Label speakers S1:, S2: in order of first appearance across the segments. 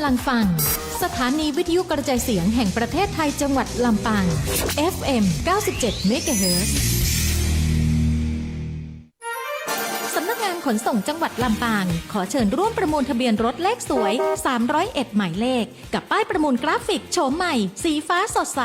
S1: ำลังฟังสถานีวิทยุกระจายเสียงแห่งประเทศไทยจังหวัดลำปาง FM 97 MHz สำนักงานขนส่งจังหวัดลำปางขอเชิญร่วมประมูลทะเบียนรถเลขสวย301หมายเลขกับป้ายประมูลกราฟิกโฉมใหม่สีฟ้าสดใส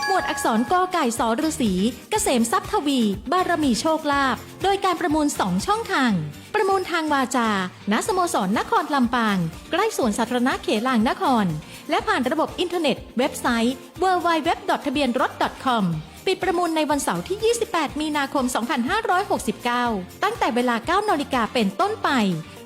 S1: หมวดอักษรกอไก่สฤษีเกษมทรัพย์ทวีบารมีโชคลาภโดยการประมูล2ช่องทางประมูลทางวาจาณสโมสรนครลำปางใกล้สวนสาธารณะเขลางนครและผ่านระบบอินเทอร์เน็ตเว็บไซต์ www.ทะเบียนรถ .com ปิดประมูลในวันเสาร์ที่ 28 มีนาคม 2569 ตั้งแต่เวลา 9 นาฬิกาเป็นต้นไป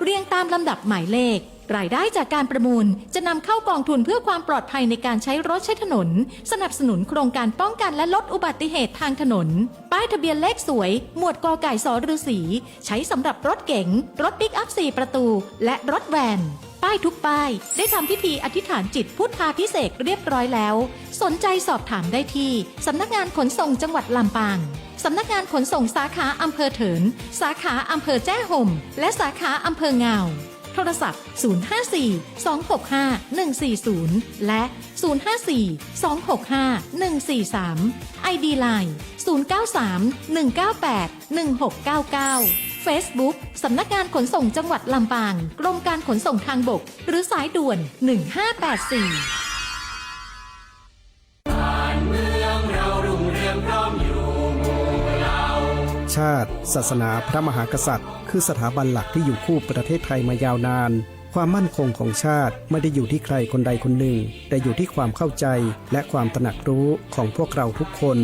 S1: เรียงตามลำดับหมายเลขรายได้จากการประมูลจะนำเข้ากองทุนเพื่อความปลอดภัยในการใช้รถใช้ถนนสนับสนุนโครงการป้องกันและลดอุบัติเหตุทางถนนป้ายทะเบียนเลขสวยหมวดกอไก่สฤษีใช้สำหรับรถเก๋งรถปิกอัพ4ประตูและรถแวนป้ายทุกป้ายได้ทำพิธีอธิษฐานจิตพุทธาภิเษกเรียบร้อยแล้วสนใจสอบถามได้ที่สำนักงานขนส่งจังหวัดลำปางสำนักงานขนส่งสาขาอำเภอเถินสาขาอำเภอแจ้ห่มและสาขาอำเภอเงาโทรศัพท์ 054-265-140 และ 054-265-143 ID Line 093-198-1699 Facebook สำนักงานขนส่งจังหวัดลำปางกรมการขนส่งทางบกหรือสายด่วน 1584
S2: ชาติศาสนาพระมหากษัตริย์คือสถาบันหลักที่อยู่คู่ประเทศไทยมายาวนานความมั่นคงของชาติไม่ได้อยู่ที่ใครคนใดคนหนึ่งแต่อยู่ที่ความเข้าใจและความตระหนักรู้ของพวกเราทุกคน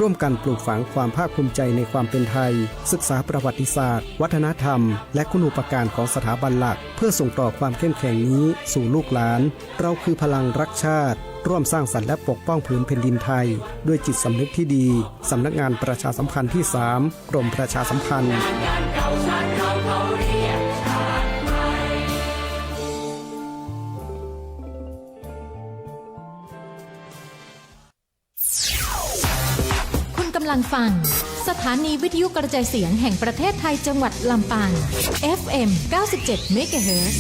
S2: ร่วมกันปลูกฝังความภาคภูมิใจในความเป็นไทยศึกษาประวัติศาสตร์วัฒนธรรมและคุณูปการของสถาบันหลักเพื่อส่งต่อความเข้มแข็งนี้สู่ลูกหลานเราคือพลังรักชาติร่วมสร้างสรรค์และปกป้องผืนแผ่นดินไทยด้วยจิตสำนึกที่ดีสำนักงานประชาสัมพันธ์ที่ 3 กรมประชาสัมพันธ์
S1: คุณกำลังฟังสถานีวิทยุกระจายเสียงแห่งประเทศไทยจังหวัดลำปาง FM 97 MHz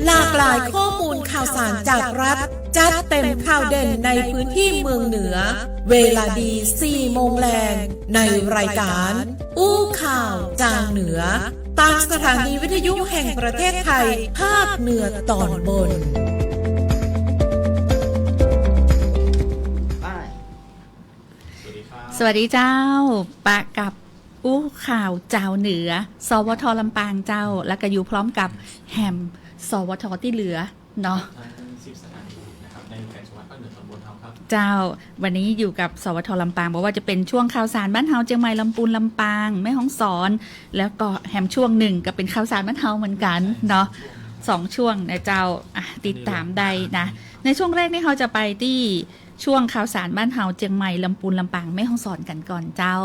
S3: หลากหลายข้อมูลข่าวสารจากรัฐจัดเต็มข่าวเด่นในพื้นที่เมืองเหนือเวลาดี 4 โมงแรงในรายการอู้ข่าวจางเหนือตามสถานีวิทยุแห่งประเทศไทยภาคเหนือตอนบน
S4: สวัสดีเจ้าปะกับอู้ข่าวเจ้าเหนือสวทลำปางเจ้าและก็อยู่พร้อมกับแฮมสวทที่เหลือเนาะในแผนจังหวัดภาคเหนือตอนบนครับเจ้าวันนี้อยู่กับสวทลำปางบอกว่าจะเป็นช่วงข่าวสารบ้านเฮาเชียงใหม่ลำพูนลำปางแม่ฮ่องสอนแล้วก็แฮมช่วงหนึ่งก็เป็นข่าวสารบ้านเฮาเหมือนกันเนาะ2ช่วงนะเจ้าติดตามได้นะในช่วงแรกนี่เขาจะไปที่ช่วงข่าวสารบ้านเฮาเชียงใหม่ลำพูนลำปางแม่ฮ่องสอนกันก่อนเจ้า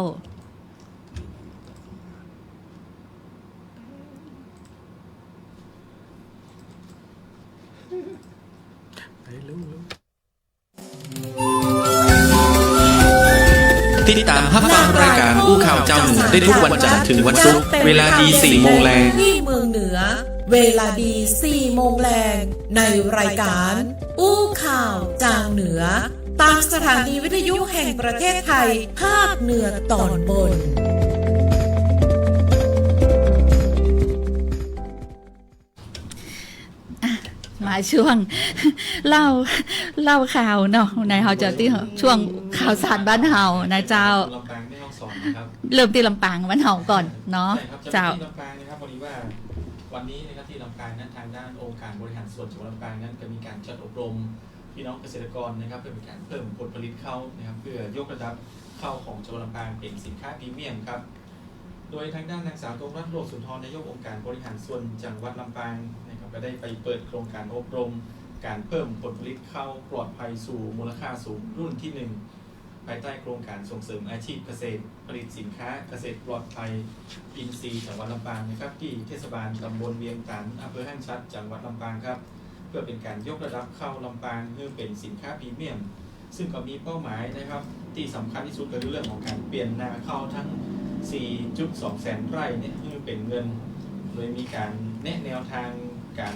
S5: ติดตามรับฟังรายการอู้ข่าวเจ้าเหนือได้ทุกวันจันทร์ถึงวันศุกร์เวลาดี 4 โมงแรง
S3: ที่เมืองเหนือเวลาดี 4 โมงแรงในรายการอู้ข่าวจางเหนือตามสถานีวิทยุแห่งประเทศไทยภาคเหนือตอนบน
S4: มาช่วงเล่าข่าวเนาะในเฮาจะที่ช่วงข่าวสารบ้านเฮานะเจ้า
S6: ลำปางไม่ต้องสอนนะครับ
S4: เริ่มที่ลำปางบ้านเฮาก่อนเนาะ
S6: เจ้าที่ลำปางนะครับพอดีว่าวันนี้นะครับที่ลำปางนั้นทางด้านองค์การบริหารส่วนจังหวัดลำปางนั้นจะมีการจัดอบรมพี่น้องเกษตรกรนะครับเพื่อเป็นการเพิ่มผลผลิตข้าวนะครับเพื่อยกระดับข้าวของจังหวัดลำปางเป็นสินค้าพรีเมียมครับโดยทางด้านนางสาวตรงรัตน์โลกสุนทรนายกองค์การบริหารส่วนจังหวัดลำปางนะครับก็ได้ไปเปิดโครงการอบรมการเพิ่มผลผลิตข้าวปลอดภัยสู่มูลค่าสูงรุ่นที่ 1ภายใต้โครงการส่งเสริมอาชีพเกษตรผลิตสินค้าเกษตรปลอดภัยอินทรีย์จังหวัดลำปางนะครับที่เทศบาลตำบลเวียงตันอำเภอห้างชัดจังหวัดลำปางครับเพื่อเป็นการยกระดับข้าวลำปางให้เป็นสินค้าพรีเมียมซึ่งก็มีเป้าหมายนะครับที่สำคัญที่สุดก็คือเรื่องของการเปลี่ยนนาข้าวทั้ง 4.2 แสนไร่เนี่ยให้เป็นเงิน โดยมีการแนะแนวทางการ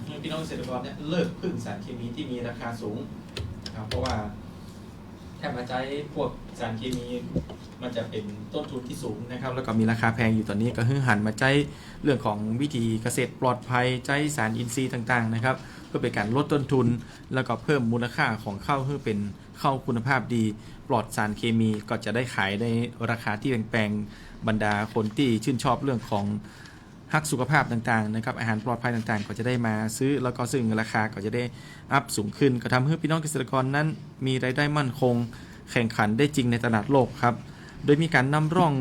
S6: ให้พี่น้องเกษตรกรเนี่ยเลิกพึ่งสารเคมีที่มีราคาสูงนะครับเพราะว่าถ้ามาใช้พวกสารเคมีมันจะเป็นต้นทุนที่สูงนะครับแล้วก็มีราคาแพงอยู่ตอนนี้ก็คือหันมาใช้เรื่องของวิธีเกษตรปลอดภัยใช้สารอินทรีย์ต่างๆนะครับเพื่อเป็นการลดต้นทุนแล้วก็เพิ่มมูลค่าของข้าวให้เป็นข้าวคุณภาพดีปลอดสารเคมีก็จะได้ขายในราคาที่แพงๆบรรดาคนที่ชื่นชอบเรื่องของฮักสุขภาพต่างๆนะครับอาหารปลอดภัยต่างๆก็จะได้มาซื้อแล้วก็ซึ่งราคาก็จะได้อัพสูงขึ้นก็ทำให้พี่น้องเกษตรกรนั้นมีรายได้มั่นคงแข่งขันได้จริงในตลาดโลกครับโดยมีการนำร่อง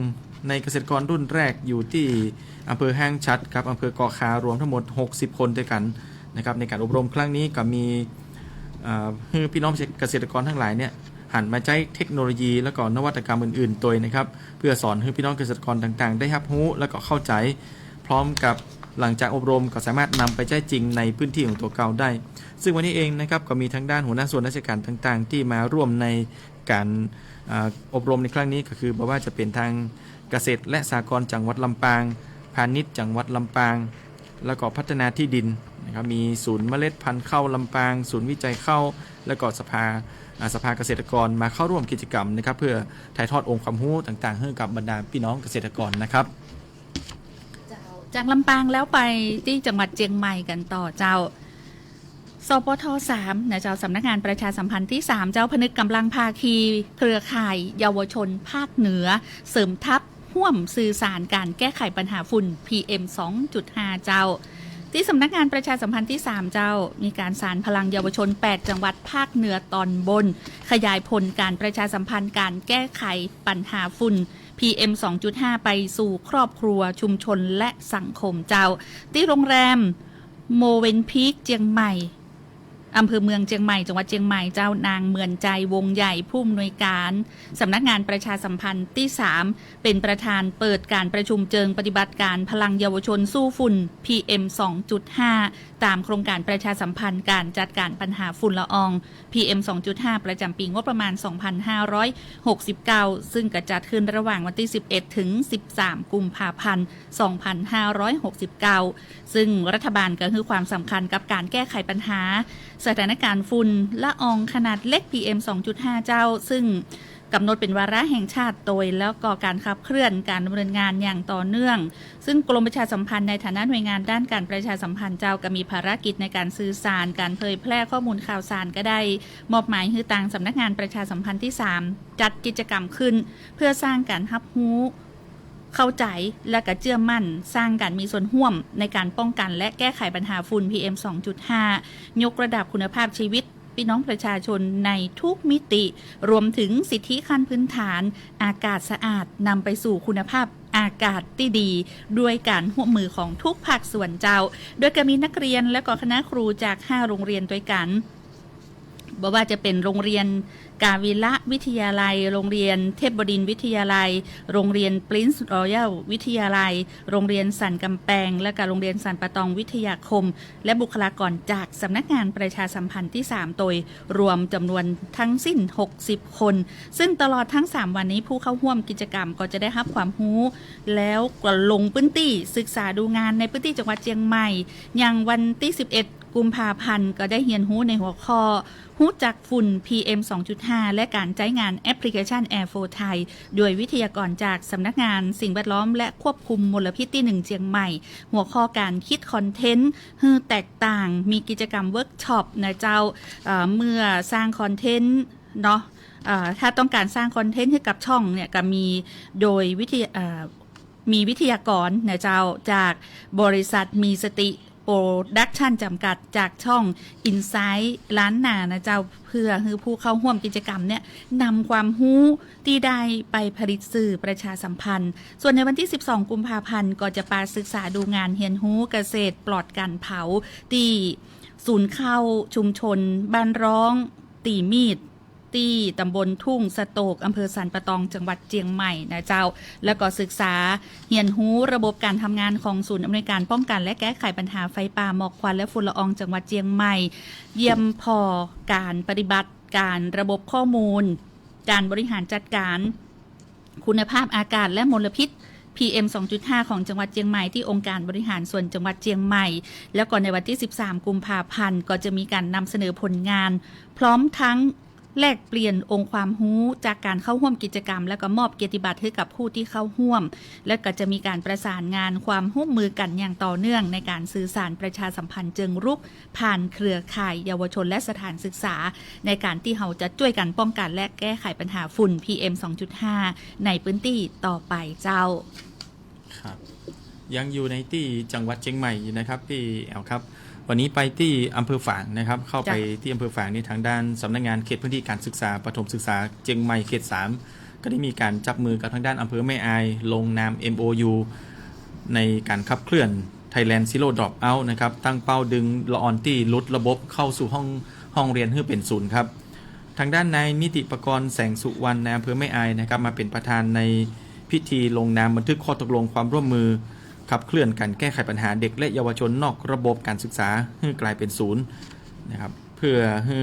S6: ในเกษตรกรรุ่นแรกอยู่ที่อำเภอห้างชัดครับอำเภอกอคารวมทั้งหมด60คนด้วยกันนะครับในการอบรมครั้งนี้ก็มีให้พี่น้องเกษตรกรทั้งหลายเนี่ยหันมาใช้เทคโนโลยีและก็นวัตกรรมอื่นๆตัวนะครับเพื่อสอนให้พี่น้องเกษตรกรต่างๆได้รับรู้และก็เข้าใจพร้อมกับหลังจากอบรมก็สามารถนำไปใช้จริงในพื้นที่ของตัวเก่าได้ซึ่งวันนี้เองนะครับก็มีทั้งด้านหัวหน้าส่วนราชการต่างๆที่มาร่วมในการอบรมในครั้งนี้ก็คือบอกว่าจะเป็นทางเกษตรและสหกรณ์จังหวัดลำปางพาณิชย์จังหวัดลำปางแล้วก็พัฒนาที่ดินนะครับมีศูนย์เมล็ดพันธุ์ข้าวลำปางศูนย์วิจัยข้าวแล้วก็สภาเกษตรกรมาเข้าร่วมกิจกรรมนะครับเพื่อถ่ายทอดองค์ความรู้ต่างๆให้กับบรรดาพี่น้องเกษตรกรนะครับ
S4: จากลำปางแล้วไปที่จังหวัดเชียงใหม่กันต่อเจ้าสปท3นะเจ้าสำนักงานประชาสัมพันธ์ที่3เจ้าพนึกกำลังภาคีเครือข่ายเยาวชนภาคเหนือเสริมทัพห่วมสื่อสารการแก้ไขปัญหาฝุ่น PM 2.5 เจ้าที่สำนักงานประชาสัมพันธ์ที่3เจ้ามีการสานพลังเยาวชน8จังหวัดภาคเหนือตอนบนขยายผลการประชาสัมพันธ์การแก้ไขปัญหาฝุ่น PM 2.5 ไปสู่ครอบครัวชุมชนและสังคมเจ้าที่โรงแรมโมเวนพีคเชียงใหม่อำเภอเมืองเชียงใหม่จังหวัดเชียงใหม่เจ้านางเมือนใจวงใหญ่ผู้อำนวยการสำนักงานประชาสัมพันธ์ที่3เป็นประธานเปิดการประชุมเชิงปฏิบัติการพลังเยาวชนสู้ฝุ่น PM 2.5 ตามโครงการประชาสัมพันธ์การจัดการปัญหาฝุ่นละออง PM 2.5 ประจำปีงบประมาณ 2569 ซึ่งกระจัดขึ้นระหว่างวันที่11ถึง13กุมภาพันธ์2569ซึ่งรัฐบาลก็ให้ความสำคัญกับการแก้ไขปัญหาสถานการณ์ฝุ่นละอองขนาดเล็ก PM 2.5 เจ้าซึ่งกำหนดเป็นวาระแห่งชาติโดยแล้วก็การขับเคลื่อนการดำเนินงานอย่างต่อเนื่องซึ่งกรมประชาสัมพันธ์ในฐานะหน่วยงานด้านการประชาสัมพันธ์เจ้าก็มีภารกิจในการสื่อสารการเผยแพร่ข้อมูลข่าวสารก็ได้มอบหมายให้ทางสำนักงานประชาสัมพันธ์ที่3จัดกิจกรรมขึ้นเพื่อสร้างการรับรู้เข้าใจและก็เชื่อมั่นสร้างการมีส่วนร่วมในการป้องกันและแก้ไขปัญหาฝุ่น PM 2.5 ยกระดับคุณภาพชีวิตพี่น้องประชาชนในทุกมิติรวมถึงสิทธิขั้นพื้นฐานอากาศสะอาดนำไปสู่คุณภาพอากาศที่ดีด้วยการร่วมมือของทุกภาคส่วนเจ้าโดยก็มีนักเรียนและก็คณะครูจาก5โรงเรียนด้วยกันบอกว่าจะเป็นโรงเรียนกาวิละวิทยาลัยโรงเรียนเทพบดินทร์วิทยาลัยโรงเรียนปรินซ์รอยัลวิทยาลัยโรงเรียนสันกำแพงและก็โรงเรียนสันปะตองวิทยาคมและบุคลากรจากสำนักงานประชาสัมพันธ์ที่3โดยรวมจำนวนทั้งสิ้น60คนซึ่งตลอดทั้ง3วันนี้ผู้เข้าร่วมกิจกรรมก็จะได้รับความรู้แล้วก็ลงพื้นที่ศึกษาดูงานในพื้นที่จังหวัดเชียงใหม่อย่างวันที่11กุมภาพันธ์ก็ได้เรียนรู้ในหัวข้อรู้จักฝุ่น PM 2.5 และการใช้งานแอปพลิเคชัน Air for Thai โดยวิทยากรจากสำนักงานสิ่งแวดล้อมและควบคุมมลพิษที่1เชียงใหม่หัวข้อการคิดคอนเทนต์แตกต่างมีกิจกรรมเวิร์กช็อปนะเจ้าเมื่อสร้างคอนเทนต์เนาะถ้าต้องการสร้างคอนเทนต์ให้กับช่องเนี่ยก็มีโดยมีวิทยากรนะเจ้าจากบริษัทมีสติโปรดักชั่นจำกัดจากช่อง Insight ล้านนานะเจ้าเพื่อให้ผู้เข้าร่วมกิจกรรมเนี่ยนำความรู้ที่ได้ไปผลิตสื่อประชาสัมพันธ์ส่วนในวันที่12กุมภาพันธ์ก็จะไปศึกษาดูงานเรียนรู้เกษตรปลอดการเผาที่ศูนย์ข้าวชุมชนบ้านร้องตีมีดที่ตำบลทุ่งสะโตกอำเภอสันปะตองจังหวัดเชียงใหม่นะเจ้าแล้วก็ศึกษาเรียนรู้ระบบการทำงานของศูนย์อำนวยการป้องกันและแก้ไขปัญหาไฟป่าหมอกควันและฝุ่นละอองจังหวัดเชียงใหม่เยี่ยมพอการปฏิบัติการระบบข้อมูลการบริหารจัดการคุณภาพอากาศและมลพิษ PM 2.5 ของจังหวัดเชียงใหม่ที่องค์การบริหารส่วนจังหวัดเชียงใหม่แล้วก็ในวันที่ 13 กุมภาพันธ์ก็จะมีการนำเสนอผลงานพร้อมทั้งแลกเปลี่ยนองค์ความรู้จากการเข้าร่วมกิจกรรมแล้วก็มอบเกียรติบัตรให้กับผู้ที่เข้าร่วมและก็จะมีการประสานงานความร่วมมือกันอย่างต่อเนื่องในการสื่อสารประชาสัมพันธ์เชิงรุกผ่านเครือข่ายเยาวชนและสถานศึกษาในการที่เราจะช่วยกันป้องกันและแก้ไขปัญหาฝุ่น PM 2.5 ในพื้นที่ต่อไปเจ้า
S5: ครับยังอยู่ในที่จังหวัดเชียงใหม่นะครับพี่แอลครับวันนี้ไปที่อำเภอฝางนะครับเข้าไปที่อำเภอฝางนี่ทางด้านสำนักงานเขตพื้นที่การศึกษาประถมศึกษาเชียงใหม่เขต 3ก็ได้มีการจับมือกับทางด้านอำเภอแม่อายลงนาม MOU ในการขับเคลื่อน Thailand Zero Dropout นะครับตั้งเป้าดึงละออนที่ลดระบบเข้าสู่ห้องเรียนให้เป็นศูนย์ครับทางด้านนายนิติปกรณ์แสงสุวรรณในอำเภอแม่อายนะครับมาเป็นประธานในพิธีลงนามบันทึกข้อตกลงความร่วมมือขับเคลื่อนการแก้ไขปัญหาเด็กและเยาวชนนอกระบบการศึกษาให้กลายเป็นศูนย์นะครับเพื่อให้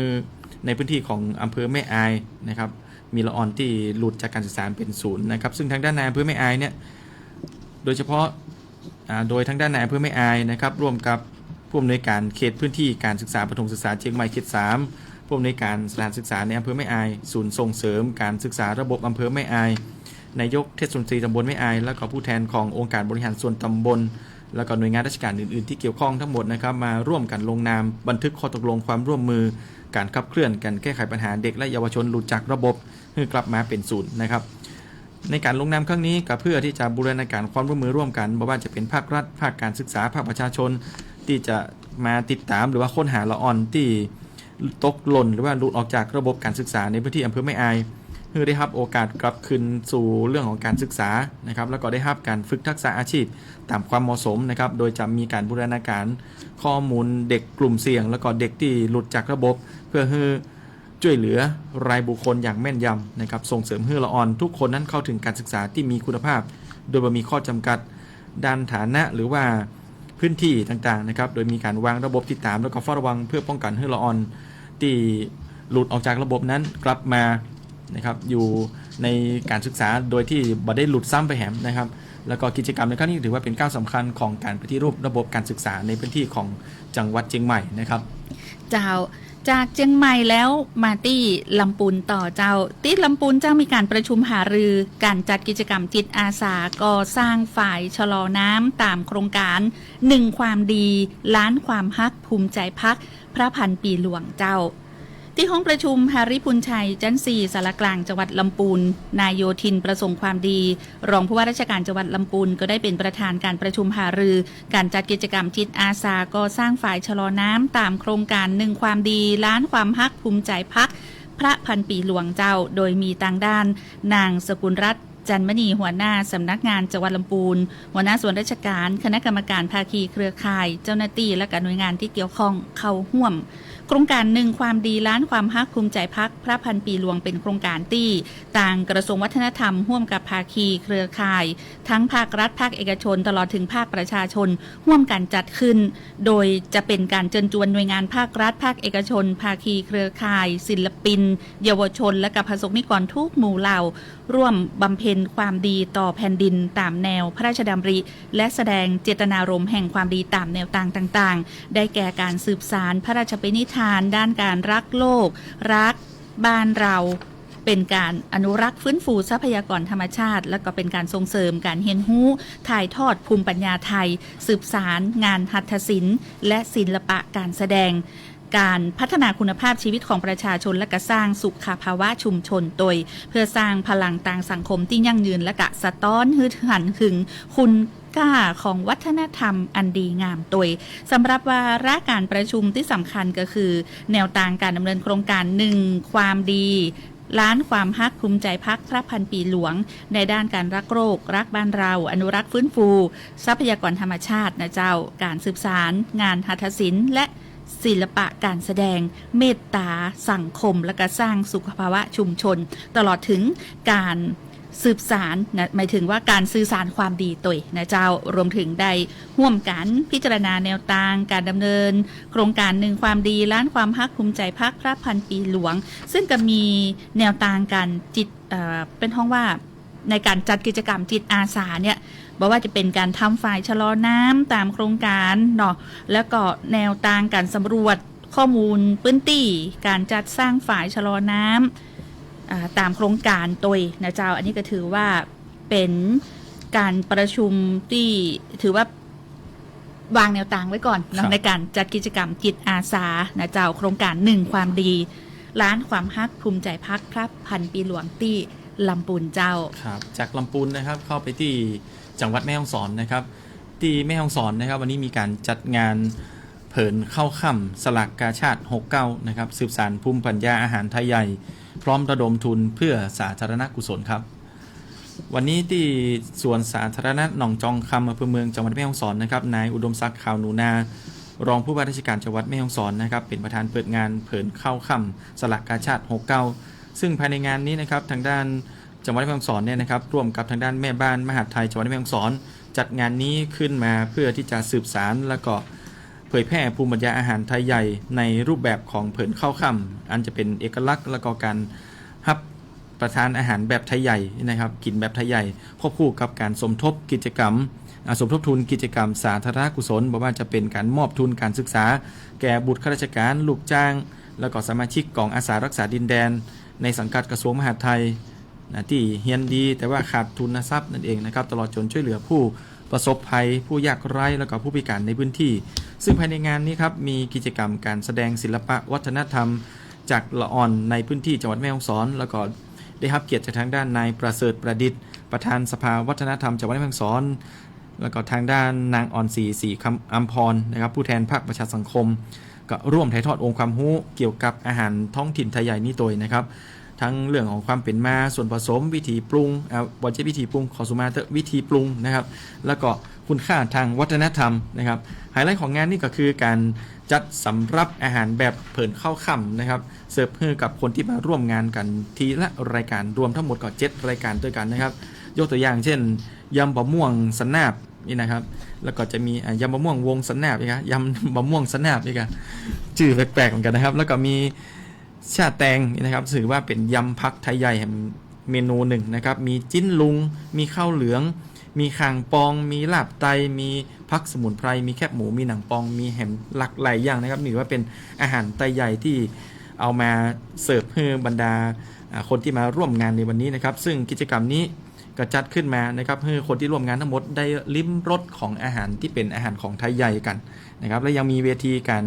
S5: ในพื้นที่ของอำเภอแม่อายนะครับมีละออนที่หลุดจากการศึกษาเป็นศูนย์นะครับซึ่งทางด้านนายอำเภอแม่อายเนี่ยโดยเฉพาะโดยทางด้านนายอำเภอแม่อายนะครับร่วมกับผู้อำนวยการเขตพื้นที่การศึกษาประถมศึกษาเชียงใหม่เขต 3ผู้อำนวยการสถานศึกษาในอำเภอแม่อายศูนย์ส่งเสริมการศึกษาระบบอำเภอแม่อายนายกเทศมนตรีตำบลแม่อายและก็ผู้แทนขององค์การบริหารส่วนตำบลและก็หน่วยงานราชการอื่นๆที่เกี่ยวข้องทั้งหมดนะครับมาร่วมกันลงนามบันทึกข้อตกลงความร่วมมือการขับเคลื่อนการแก้ไขปัญหาเด็กและเยาวชนหลุดจากระบบให้กลับมาเป็นศูนย์นะครับในการลงนามครั้งนี้ก็เพื่อที่จะบูรณาการความร่วมมือร่วมกันไม่ว่าจะเป็นภาครัฐภาคการศึกษาภาคประชาชนที่จะมาติดตามหรือว่าค้นหาละออนที่ตกหล่นหรือว่าหลุดออกจากระบบการศึกษาในพื้นที่อำเภอแม่อายเพื่อได้รับโอกาสกลับคืนสู่เรื่องของการศึกษานะครับแล้วก็ได้รับการฝึกทักษะอาชีพตามความเหมาะสมนะครับโดยจะมีการบูรณาการข้อมูลเด็กกลุ่มเสี่ยงแล้วก็เด็กที่หลุดจากระบบเพื่อให้ช่วยเหลือรายบุคคลอย่างแม่นยำนะครับส่งเสริมให้ละออนทุกคนนั้นเข้าถึงการศึกษาที่มีคุณภาพโดยไม่มีข้อจำกัดด้านฐานะหรือว่าพื้นที่ต่างๆนะครับโดยมีการวางระบบติดตามแล้วก็เฝ้าระวังเพื่อป้องกันให้ละออนที่หลุดออกจากระบบนั้นกลับมานะครับอยู่ในการศึกษาโดยที่บ่ได้หลุดซ้ำไปแหมนะครับแล้วก็กิจกรรมในครั้งนี้ถือว่าเป็นก้าวสำคัญของการปฏิรูประบบการศึกษาในพื้นที่ของจังหวัดเชียงใหม่นะครับ
S4: เจ้าจากเชียงใหม่แล้วมาที่ลำพูนต่อเจ้าที่ลำพูนเจ้ามีการประชุมหารือการจัดกิจกรรมจิตอาสาก่อสร้างฝ่ายชะลอน้ำตามโครงการ1ความดีล้านความฮักภูมิใจพักพระพันปีหลวงเจ้าที่ห้องประชุมหาริพุนชัยจันทร์ 4 สารกลางจังหวัดลำพูนนายโยธินประสงค์ความดีรองผู้ว่าราชการจังหวัดลำพูนก็ได้เป็นประธานการประชุมหารือการจัดกิจกรรมจิตอาสาก่อสร้างฝ่ายชะลอน้ำตามโครงการ1ความดีล้านความฮักภูมิใจพักพระพันปีหลวงเจ้าโดยมีทางด้านนางสกุลรัตน์จันมณีหัวหน้าสำนักงานจังหวัดลำพูนหัวหน้าส่วนราชการคณะกรรมการภาคีเครือข่ายเจ้าหน้าที่และหน่วยงานที่เกี่ยวข้องเข้าร่วมโครงการ1ความดีล้านความฮักภูมิใจพักพระพันปีหลวงเป็นโครงการที่ต่างกระทรวงวัฒนธรรมร่วมกับภาคีเครือข่ายทั้งภาครัฐภาคเอกชนตลอดถึงภาคประชาชนร่วมกันจัดขึ้นโดยจะเป็นการเชิญชวนหน่วยงานภาครัฐภาคเอกชนภาคีเครือข่ายศิลปินเยาวชนและกับประสบนิกรทุกหมู่เหล่าร่วมบำเพ็ญความดีต่อแผ่นดินตามแนวพระราชดำริและแสดงเจตนารมณ์แห่งความดีตามแนวต่างๆได้แก่การสืบสานพระราชปณิธานด้านการรักโลกรักบ้านเราเป็นการอนุรักษ์ฟื้นฟูทรัพยากรธรรมชาติและก็เป็นการส่งเสริมการเรียนรู้ถ่ายทอดภูมิปัญญาไทยสืบสารงานหัตถศิลป์และศิลปะการแสดงการพัฒนาคุณภาพชีวิตของประชาชนและก็สร้างสุขภาวะชุมชนโดยเพื่อสร้างพลังต่างสังคมที่ยั่งยืนและก็สะท้อนฮึดหันหึงคุณค่าของวัฒนธรรมอันดีงามโดยสำหรับวาระการประชุมที่สำคัญก็คือแนวทางการดำเนินโครงการ1ความดีล้านความฮักภูมิใจพักพระพันปีหลวงในด้านการรักโลกรักบ้านเราอนุรักษ์ฟื้นฟูทรัพยากรธรรมชาตินะเจ้าการสืบสารงานหัตถศิลป์และศิลปะการแสดงเมตตาสังคมและก็สร้างสุขภาวะชุมชนตลอดถึงการสืบสารนะหมายถึงว่าการสื่อสารความดีตัวนะเจ้ารวมถึงได้ร่วมกันพิจารณาแนวทางการดำเนินโครงการ1ความดีล้านความฮักภูมิใจพักพระพันปีหลวงซึ่งก็มีแนวทางการจิตเป็นห้องว่า ในการจัดกิจกรรมจิตอาสาเนี่ยบอกว่าจะเป็นการทำฝ่ายชะลอน้ำตามโครงการเนาะแล้วก็แนวทางการสำรวจข้อมูลพื้นที่การจัดสร้างฝ่ายชะลอน้ำตามโครงการตัวนะเจ้าอันนี้ก็ถือว่าเป็นการประชุมที่ถือว่าวางแนวทางไว้ก่อนเนาะในการจัดกิจกรรมจิตอาสานะเจ้าโครงการ1ความดีล้านความฮักภูมิใจพักครับพันปีหลวงที่ลำปูนเจ้า
S5: ครับจากลำปูนนะครับเข้าไปที่จังหวัดแม่ฮ่องสอนนะครับที่แม่ฮ่องสอนนะครับวันนี้มีการจัดงานเผินเข้าค่ำสลากกาชาติ69นะครับสืบสานภูมิปัญญาอาหารไทยใหญ่พร้อมระดมทุนเพื่อสาธารณกุศลครับวันนี้ที่สวนสาธารณะหนองจองคำอำเภอเมืองจังหวัดแม่ฮ่องสอนนะครับนายอุดมศักดิ์ข่าวหนูนารองผู้ว่าราชการจังหวัดแม่ฮ่องสอนนะครับเป็นประธานเปิดงานเผินเข้าค่ำสลากกาชาติ69ซึ่งภายในงานนี้นะครับทางด้านจังหวัดแม่ฮ่องสอนเนี่ยนะครับร่วมกับทางด้านแม่บ้านมหาดไทยจังหวัดแม่ฮ่องสอนจัดงานนี้ขึ้นมาเพื่อที่จะสืบสานและก็เผยแพร่ภูมิปัญญาอาหารไทยใหญ่ในรูปแบบของเผินเข้าค่ำอันจะเป็นเอกลักษณ์และก็การรับประทานอาหารแบบไทยใหญ่นะครับกินแบบไทยใหญ่ควบคู่กับการสมทบกิจกรรมสมทบทุนกิจกรรมสาธารณกุศลบอกว่าจะเป็นการมอบทุนการศึกษาแก่บุตรข้าราชการลูกจ้างแล้วก็สมาชิกกองอาสารักษาดินแดนในสังกัดกระทรวงมหาดไทยที่เฮียนดีแต่ว่าขาดทุนทรัพย์นั่นเองนะครับตลอดจนช่วยเหลือผู้ประสบภัยผู้ยากไร้แล้วก็ผู้พิการในพื้นที่ซึ่งภายในงานนี้ครับมีกิจกรรมการแสดงศิลปะวัฒนธรรมจากละอ่อนในพื้นที่จังหวัดแม่ฮ่องสอนแล้วก็ได้รับเกียรติจากทางด้านนายประเสริฐประดิษฐ์ประธานสภาวัฒนธรรมจังหวัดแม่ฮ่องสอนแล้วก็ทางด้านนางอ่อนศรีคำอัมพรนะครับผู้แทนภาคประชาสังคมก็ร่วมถ่ายทอดองค์ความรู้เกี่ยวกับอาหารท้องถิ่นไทยใหญ่นี้โดยนะครับทั้งเรื่องของความเป็นมาส่วนผสมวิธีปรุงวันเจวิธีปรุงขอสุมาเตอร์วิธีปรุงนะครับแล้วก็คุณค่าทางวัฒนธรรมนะครับไฮไลท์ของงานนี่ก็คือการจัดสำรับอาหารแบบเผินเข้าค่ำนะครับเสิร์ฟให้กับคนที่มาร่วมงานกันทีละรายการรวมทั้งหมดก็7รายการด้วยกันนะครับยกตัวอย่างเช่นยำบะม่วงสันนาบนี่นะครับแล้วก็จะมียำบะม่วงวงสันนาบอีกครับยำบะม่วงสันนาบอีกครับชื่อแปลกๆเหมือนกันนะครับแล้วก็มีชาแตงนี่นะครับถือว่าเป็นยำพักไทยใหญ่เมนูหนึ่งนะครับมีจิ้นลุงมีข้าวเหลืองมีข่างปองมีลาบไตมีพักสมุนไพรมีแคบหมูมีหนังปองมีแฮมหลากหลายอย่างนะครับนี่ว่าเป็นอาหารไทยใหญ่ที่เอามาเสิร์ฟให้บรรดาคนที่มาร่วมงานในวันนี้นะครับซึ่งกิจกรรมนี้ก็จัดขึ้นมานะครับให้คนที่ร่วมงานทั้งหมดได้ลิ้มรสของอาหารที่เป็นอาหารของไทยใหญ่กันนะครับและยังมีเวทีการ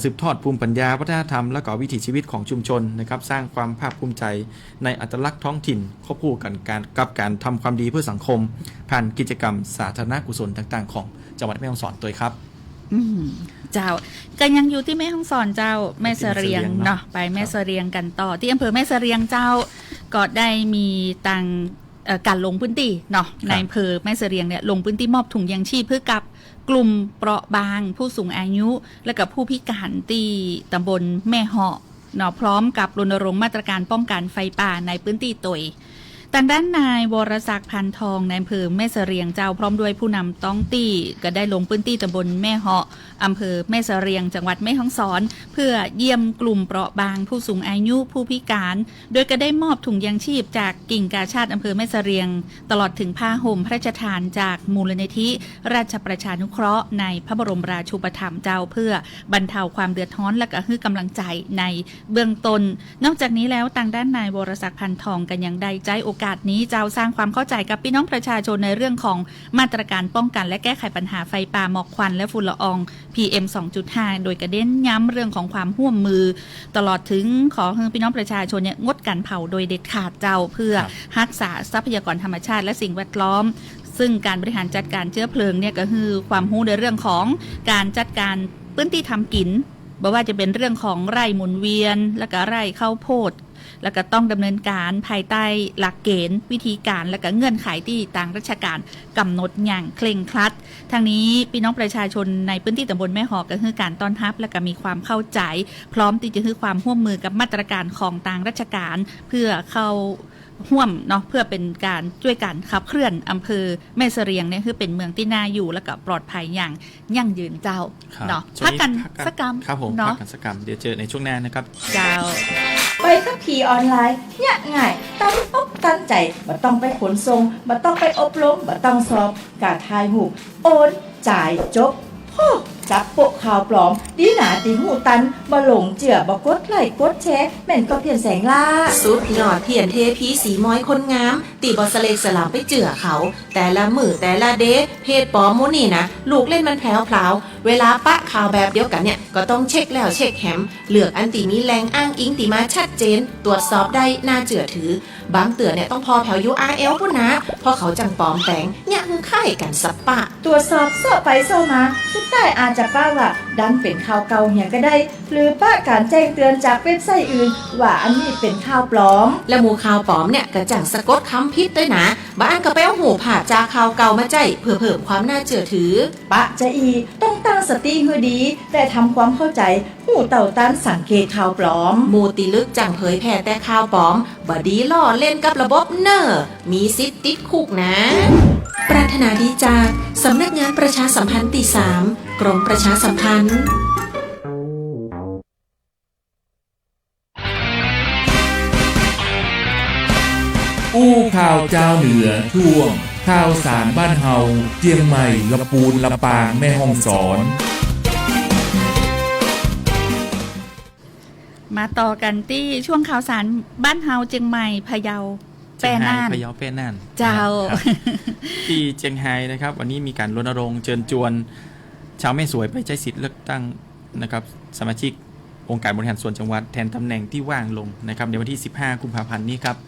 S5: สืบทอดภูมิปัญญาวัฒนธรรมและก็วิถีชีวิตของชุมชนนะครับสร้างความภาคภูมิใจในอัตลักษณ์ท้องถิ่นควบคู่กันกับการทำความดีเพื่อสังคมผ่านกิจกรรมสาธารณกุศลต่างๆของจังหวัดแม่ฮ่องสอนตัวครับ
S4: เจ้ากันยังอยู่ที่แม่ฮ่องสอนเจ้าแม่เสรียงเนาะไปแม่เสรียงกันต่อที่อำเภอแม่เสรียงเจ้าก็ได้มีตังการลงพื้นที่เนาะในอำเภอแม่เสรียงเนี่ยลงพื้นที่มอบถุงยางชีพเพื่อกับกลุ่มเปราะบางผู้สูงอายุและกับผู้พิการที่ตำบลแม่เหาะเนาะพร้อมกับรณรงค์มาตรการป้องกันไฟป่าในพื้นที่ตยทางด้านนายวรศักดิ์พันทองในอำเภอแม่เสรียงเจ้าพร้อมด้วยผู้นำท้องที่ก็ได้ลงพื้นที่ตำบลแม่เหาะอำเภอแม่เสรียงจังหวัดแม่ฮ่องสอนเพื่อเยี่ยมกลุ่มเปราะบางผู้สูงอายุผู้พิการโดยก็ได้มอบถุงยางชีพจากกิ่งกาชาติอำเภอแม่เสรียงตลอดถึงผ้าห่มพระราชทานจากมูลนิธิราชประชานุเคราะห์ในพระบรมราชูปถัมภ์เจ้าเพื่อบรรเทาความเดือดร้อนและก็ให้กำลังใจในเบื้องต้นนอกจากนี้แล้วทางด้านนายวรศักดิ์พันทองกันยังได้ใจโอกาสนี้เจ้าสร้างความเข้าใจกับพี่น้องประชาชนในเรื่องของมาตรการป้องกันและแก้ไขปัญหาไฟป่าหมอกควันและฝุ่นละออง PM 2.5 โดยกระเด้นย้ำเรื่องของความร่วมมือตลอดถึงขอให้พี่น้องประชาชนเนี่ยงดการเผาโดยเด็ดขาดเจ้าเพื่อรักษาทรัพยากรธรรมชาติและสิ่งแวดล้อมซึ่งการบริหารจัดการเชื้อเพลิงเนี่ยก็คือความรู้ในเรื่องของการจัดการพื้นที่ทำกินบอกว่าจะเป็นเรื่องของไร่หมุนเวียนและก็ไร่ข้าวโพดแล้วก็ต้องดำเนินการภายใต้หลักเกณฑ์วิธีการและก็เงื่อนไขที่ทางราชการกำหนดอย่างเคร่งครัดทางนี้พี่น้องประชาชนในพื้นที่ตำบลแม่หอกก็คือการต้อนรับและก็มีความเข้าใจพร้อมที่จะให้ความร่วมมือกับมาตรการของทางราชการเพื่อเข้าห่วมเนาะเพื่อเป็นการช่วยกันขับเคลื่อนอำเภอแม่เสรียงเนี่ยคือเป็นเมืองที่น่าอยู่และก็ปลอดภัยอย่างยั่งยืนเจ้าเนาะพักกันสักกรรม
S5: ครับผมพักกันสักกรรมเดี๋ยวเจอในช่วงหน้านะครับ
S4: เจ้า
S3: ไป
S7: ขับขี่ออนไลน์เนี่ยง่ายตั้งอกตั้งใจบ่ต้องไปขนส่งบ่ต้องไปอบรมบ่ต้องสอบการถ่ายรูปโอนจ่ายจบพ่อจับโปะข่าวปลอมดีหนาตีหูตันบ่หลงเจือบ่กดไลค์กดแชร์แม่นก็เพียงแสงล่า
S3: สุดยอดเพียนเทพีสีม้อยคนงาม ตีบอสเลกสลามไปเจือเขา แต่ละมือแต่ละเดทเพจปลอมมูนี่นะ ลูกเล่นมันแผลวๆเวลาปะข่าวแบบเดียวกันเนี่ย ก็ต้องเช็คแล้วเช็คแฮมเลือกอันตีมีแรงอ้างอิงตีมาชัดเจน ตรวจสอบได้น่าเจือถือบางเตือนเนี่ยต้องพอแถว URL พุ่นนะเพราะเขาจังปลอมแต่งเนี่ยคือค่ายกันสับปะ
S7: ตรวจสอบเสาะไปเสาะมาสุดท้ายอาจจะป้าว่าดันเป็นข่าวเก่าเหียก็ได้ หรือป้าการแจ้งเตือนจากเว็บไซต์อื่น ว่าอันนี้เป็นข่าวปลอม
S3: และหมู่ข่าวปลอมเนี่ยกระจังสะกดคำพิษด้วยนะบ้านก็ไปเอาหูผ่าจากข่าวเก่ามาใจเพื่อเพิ่มความน่าเชื่อถือ
S7: ปะจะอีต้องตั้งสติให้ดี แต่ทำความเข้าใจหูเต่าตันสังเกตข่าวปลอม
S3: หมู่ติลึกจังเผยแพร่แต่ข่าวปลอมบดีล่อเล่นกับระบบเนอร์มีสิทธิ์ติดคุกนะ ปรารถนาดีจากสำนักงานประชาสัมพันธ์ที่ 3 กรมประชาสัมพันธ์
S8: อู้ข่าวเจ้าเหนือช่วงข่าวสารบ้านเฮาเจียงใหม่ลำปูนลำปางแม่ฮ่องสอน
S4: มาต่อกันที่ช่วงข่าวสารบ้านเฮาเจียงใหม่พะเยาแปรน่าน
S5: พะเยาแปรน่าน
S4: เจ้า
S5: ครับที่เจียงไฮ้นะครับวันนี้มีการรณรงค์เชิญชวนชาวแม่สวยไปใช้สิทธิ์เลือกตั้งนะครับสมาชิกองค์การบริหารส่วนจังหวัดแทนตำแหน่งที่ว่างลงนะครับในวันที่ 15 กุมภาพันธ์นี้ครับ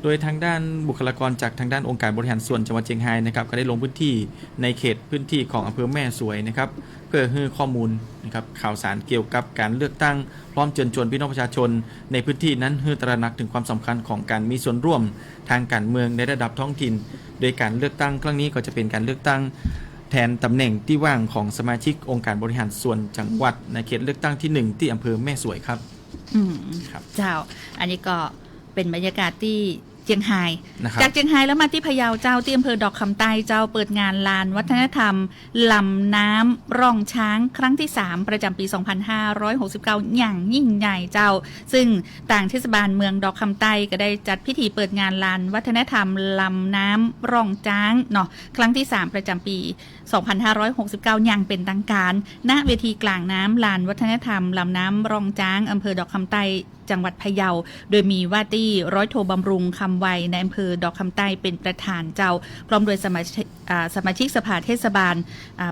S5: โดยทางด้านบุคลากรจากทางด้านองค์การบริหารส่วนจังหวัดเชียงรายนะครับก็ได้ลงพื้นที่ในเขตพื้นที่ของอำเภอแม่สวยนะครับเพื่อให้ข้อมูลนะครับข่าวสารเกี่ยวกับการเลือกตั้งพร้อมเชิญชวนพี่น้องประชาชนในพื้นที่นั้นให้ตระหนักถึงความสำคัญของการมีส่วนร่วมทางการเมืองในระดับท้องถิ่นโดยการเลือกตั้งครั้งนี้ก็จะเป็นการเลือกตั้งแทนตำแหน่งที่ว่างของสมาชิกองค์การบริหารส่วนจังหวัดในเขตเลือกตั้งที่ 1ที่อำเภอแม่สวยครับครับ
S4: เจ้าอันนี้ก็เป็นบรรยากาศที่เจียงไฮ้
S5: นะครับ
S4: จากเจียงไฮ้แล้วมาที่พะเยาเจ้าที่อำเภอดอกคำใต้เจ้าเปิดงานลานวัฒนธรรมลำน้ำร่องช้างครั้งที่ 3 ประจำปี 2569 อย่างยิ่งใหญ่เจ้าซึ่งต่างเทศบาลเมืองดอกคำใต้ก็ได้จัดพิธีเปิดงานลานวัฒนธรรมลำน้ำร่องช้างเนาะครั้งที่ 3 ประจำปี 2569 อย่างเป็นทางการณเวทีกลางน้ำลานวัฒนธรรมลำน้ำร่องช้างอำเภอดอกคำใต้จังหวัดพะเยาโดยมีว่าที่ร้อยโทบำรุงคำไวในอำเภอดอกคำใต้เป็นประธานเจ้าพร้อมโดยสมาชิกสภาเทศบาล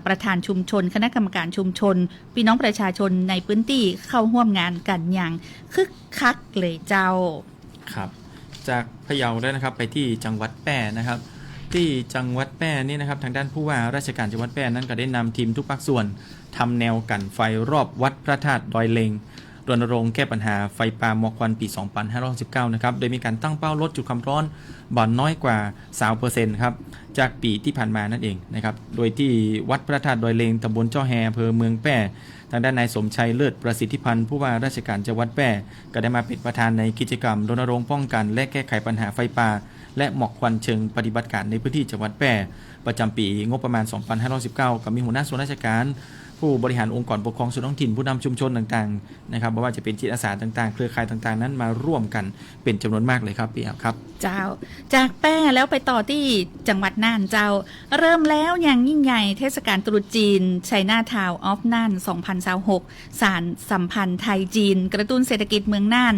S4: ประธานชุมชนคณะกรรมการชุมชนพี่น้องประชาชนในพื้นที่เข้าร่วมงานกันอย่างคึกคักเลยเจ้า
S5: ครับจากพะเยาได้นะครับไปที่จังหวัดแพร่นะครับที่จังหวัดแพร่นี่นะครับทางด้านผู้ว่าราชการจังหวัดแพร่นั้นก็ได้นำทีมทุกภาคส่วนทำแนวกันไฟรอบวัดพระธาตุดอยเลงรณรงค์แก้ปัญหาไฟป่าหมอกควันปี 2519 นะครับโดยมีการตั้งเป้าลดจุดความร้อนบ่อนน้อยกว่า 20% ครับจากปีที่ผ่านมานั่นเองนะครับโดยที่วัดพระธาตุดอยเลงตำบลเจ้าแฮอำเภอเมืองแพร่ทางด้านนายสมชัยเลิศประสิทธิพันธ์ผู้ว่าราชการจังหวัดแพร่ก็ได้มาเป็นประธานในกิจกรรมรณรงค์ป้องกันและแก้ไขปัญหาไฟป่าและหมอกควันเชิงปฏิบัติการในพื้นที่จังหวัดแพร่ประจำปีงบประมาณ 2519 กับมีหัวหน้าส่วนราชการผู้บริหารองค์กรปกครองส่วนท้องถิ่นผู้นำชุมชนต่างๆนะครับไม่ว่าจะเป็นจิตอาสาต่างๆเครือข่ายต่างๆนั้นมาร่วมกันเป็นจำนวนมากเลยครับพี่แอลครับ
S4: เจ้าจากแป้แล้วไปต่อที่จังหวัดน่านเจ้าเริ่มแล้วอย่างยิ่งใหญ่เทศกาลตรุษจีนไชน่าทาวน์ออฟน่าน 2026 สารสัมพันธ์ไทยจีนกระตุ้นเศรษฐกิจเมืองน่าน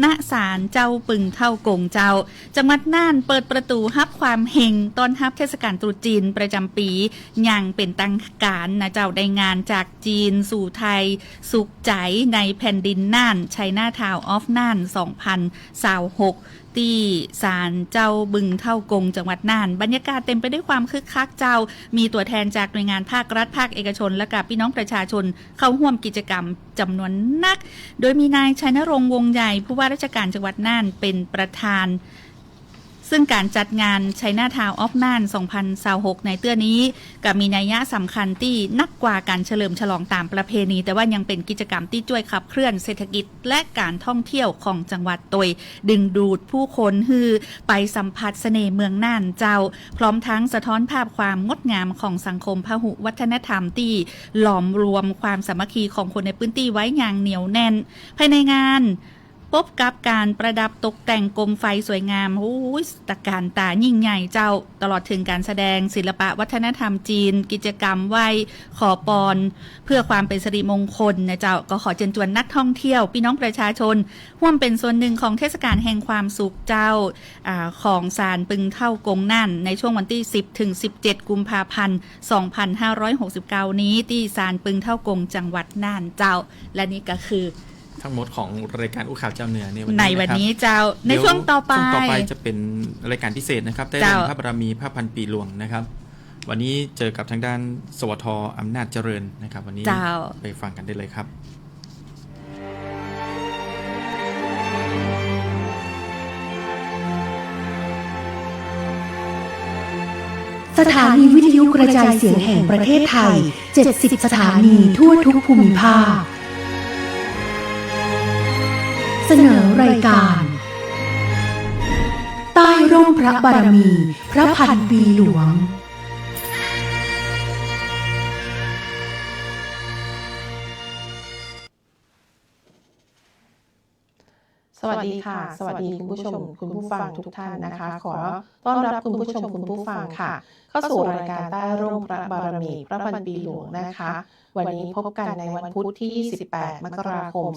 S4: ณศาลเจ้าปึงเท่ากงเจ้าจังหวัดน่านเปิดประตูรับความเฮงต้อนรับเทศกาลตรุษจีนประจำปีอย่างเป็นทางการนะเจ้าได้งานจากจีนสู่ไทยสุขใจในแผ่นดินน่านไชน่าทาวน์ออฟน่าน 2026ที่ศาลเจ้าบึงเท่ากงจังหวัดน่านบรรยากาศเต็มไปด้วยความคึกคักเจ้ามีตัวแทนจากหน่วยงานภาครัฐภาคเอกชนและกับพี่น้องประชาชนเข้าร่วมกิจกรรมจำนวนนักโดยมีนายชัยนรงค์วงใหญ่ผู้ว่าราชการจังหวัดน่านเป็นประธานซึ่งการจัดงานไชน่าทาวน์ออฟน่าน 2026 ในเตื้อนี้ก็มีนัยยะสำคัญที่นักกว่าการเฉลิมฉลองตามประเพณีแต่ว่ายังเป็นกิจกรรมที่ช่วยขับเคลื่อนเศรษฐกิจและการท่องเที่ยวของจังหวัดโดยดึงดูดผู้คนฮือไปสัมผัสเสน่ห์เมืองน่านเจ้าพร้อมทั้งสะท้อนภาพความงดงามของสังคมพหุวัฒนธรรมที่หลอมรวมความสามัคคีของคนในพื้นที่ไว้อย่างเหนียวแน่นภายในงาน พบกับการประดับตกแต่งโคมไฟสวยงามโอ้ยตระการตายิ่งใหญ่เจ้าตลอดถึงการแสดงศิลปะวัฒนธรรมจีนกิจกรรมไหว้ขอพรเพื่อความเป็นสิริมงคลนะเจ้าก็ขอเชิญชวนนักท่องเที่ยวพี่น้องประชาชนร่วมเป็นส่วนหนึ่งของเทศกาลแห่งความสุขเจ้าของศาลปึงเท่ากงนั่นในช่วงวันที่10ถึง17กุมภาพันธ์2569นี้ที่ศาลปึงเท่ากงจังหวัดน่านเจ้าและนี่ก็คือ
S5: ทั้งหมดของรายการอู้ข่าวเจ้าเหนือใน
S4: วันนี้เจ้าในช่วงต่อไป
S5: จะเป็นรายการพิเศษนะครับได้รับพระบารมีพระพันปีหลวงนะครับวันนี้เจอกับทางด้านสวท.อำนาจเจริญนะครับวันนี้ไปฟังกันได้เลยครับ
S9: สถานีวิทยุกระจายเสียงแห่งประเทศไทย70สถานีทั่วทุกภูมิภาคเสนอรายการใต้ร่มพระบารมีพระพันปีหลวง
S3: สวัสดีค่ะสวัสดีคุณผู้ชมคุณผู้ฟังทุกท่านนะคะขอต้อนรับคุณผู้ชมคุณผู้ฟังค่ะเข้าสู่รายการใต้ร่มพระบารมีพระพันปีหลวงนะคะวันนี้พบกันในวันพุธที่28มกราคม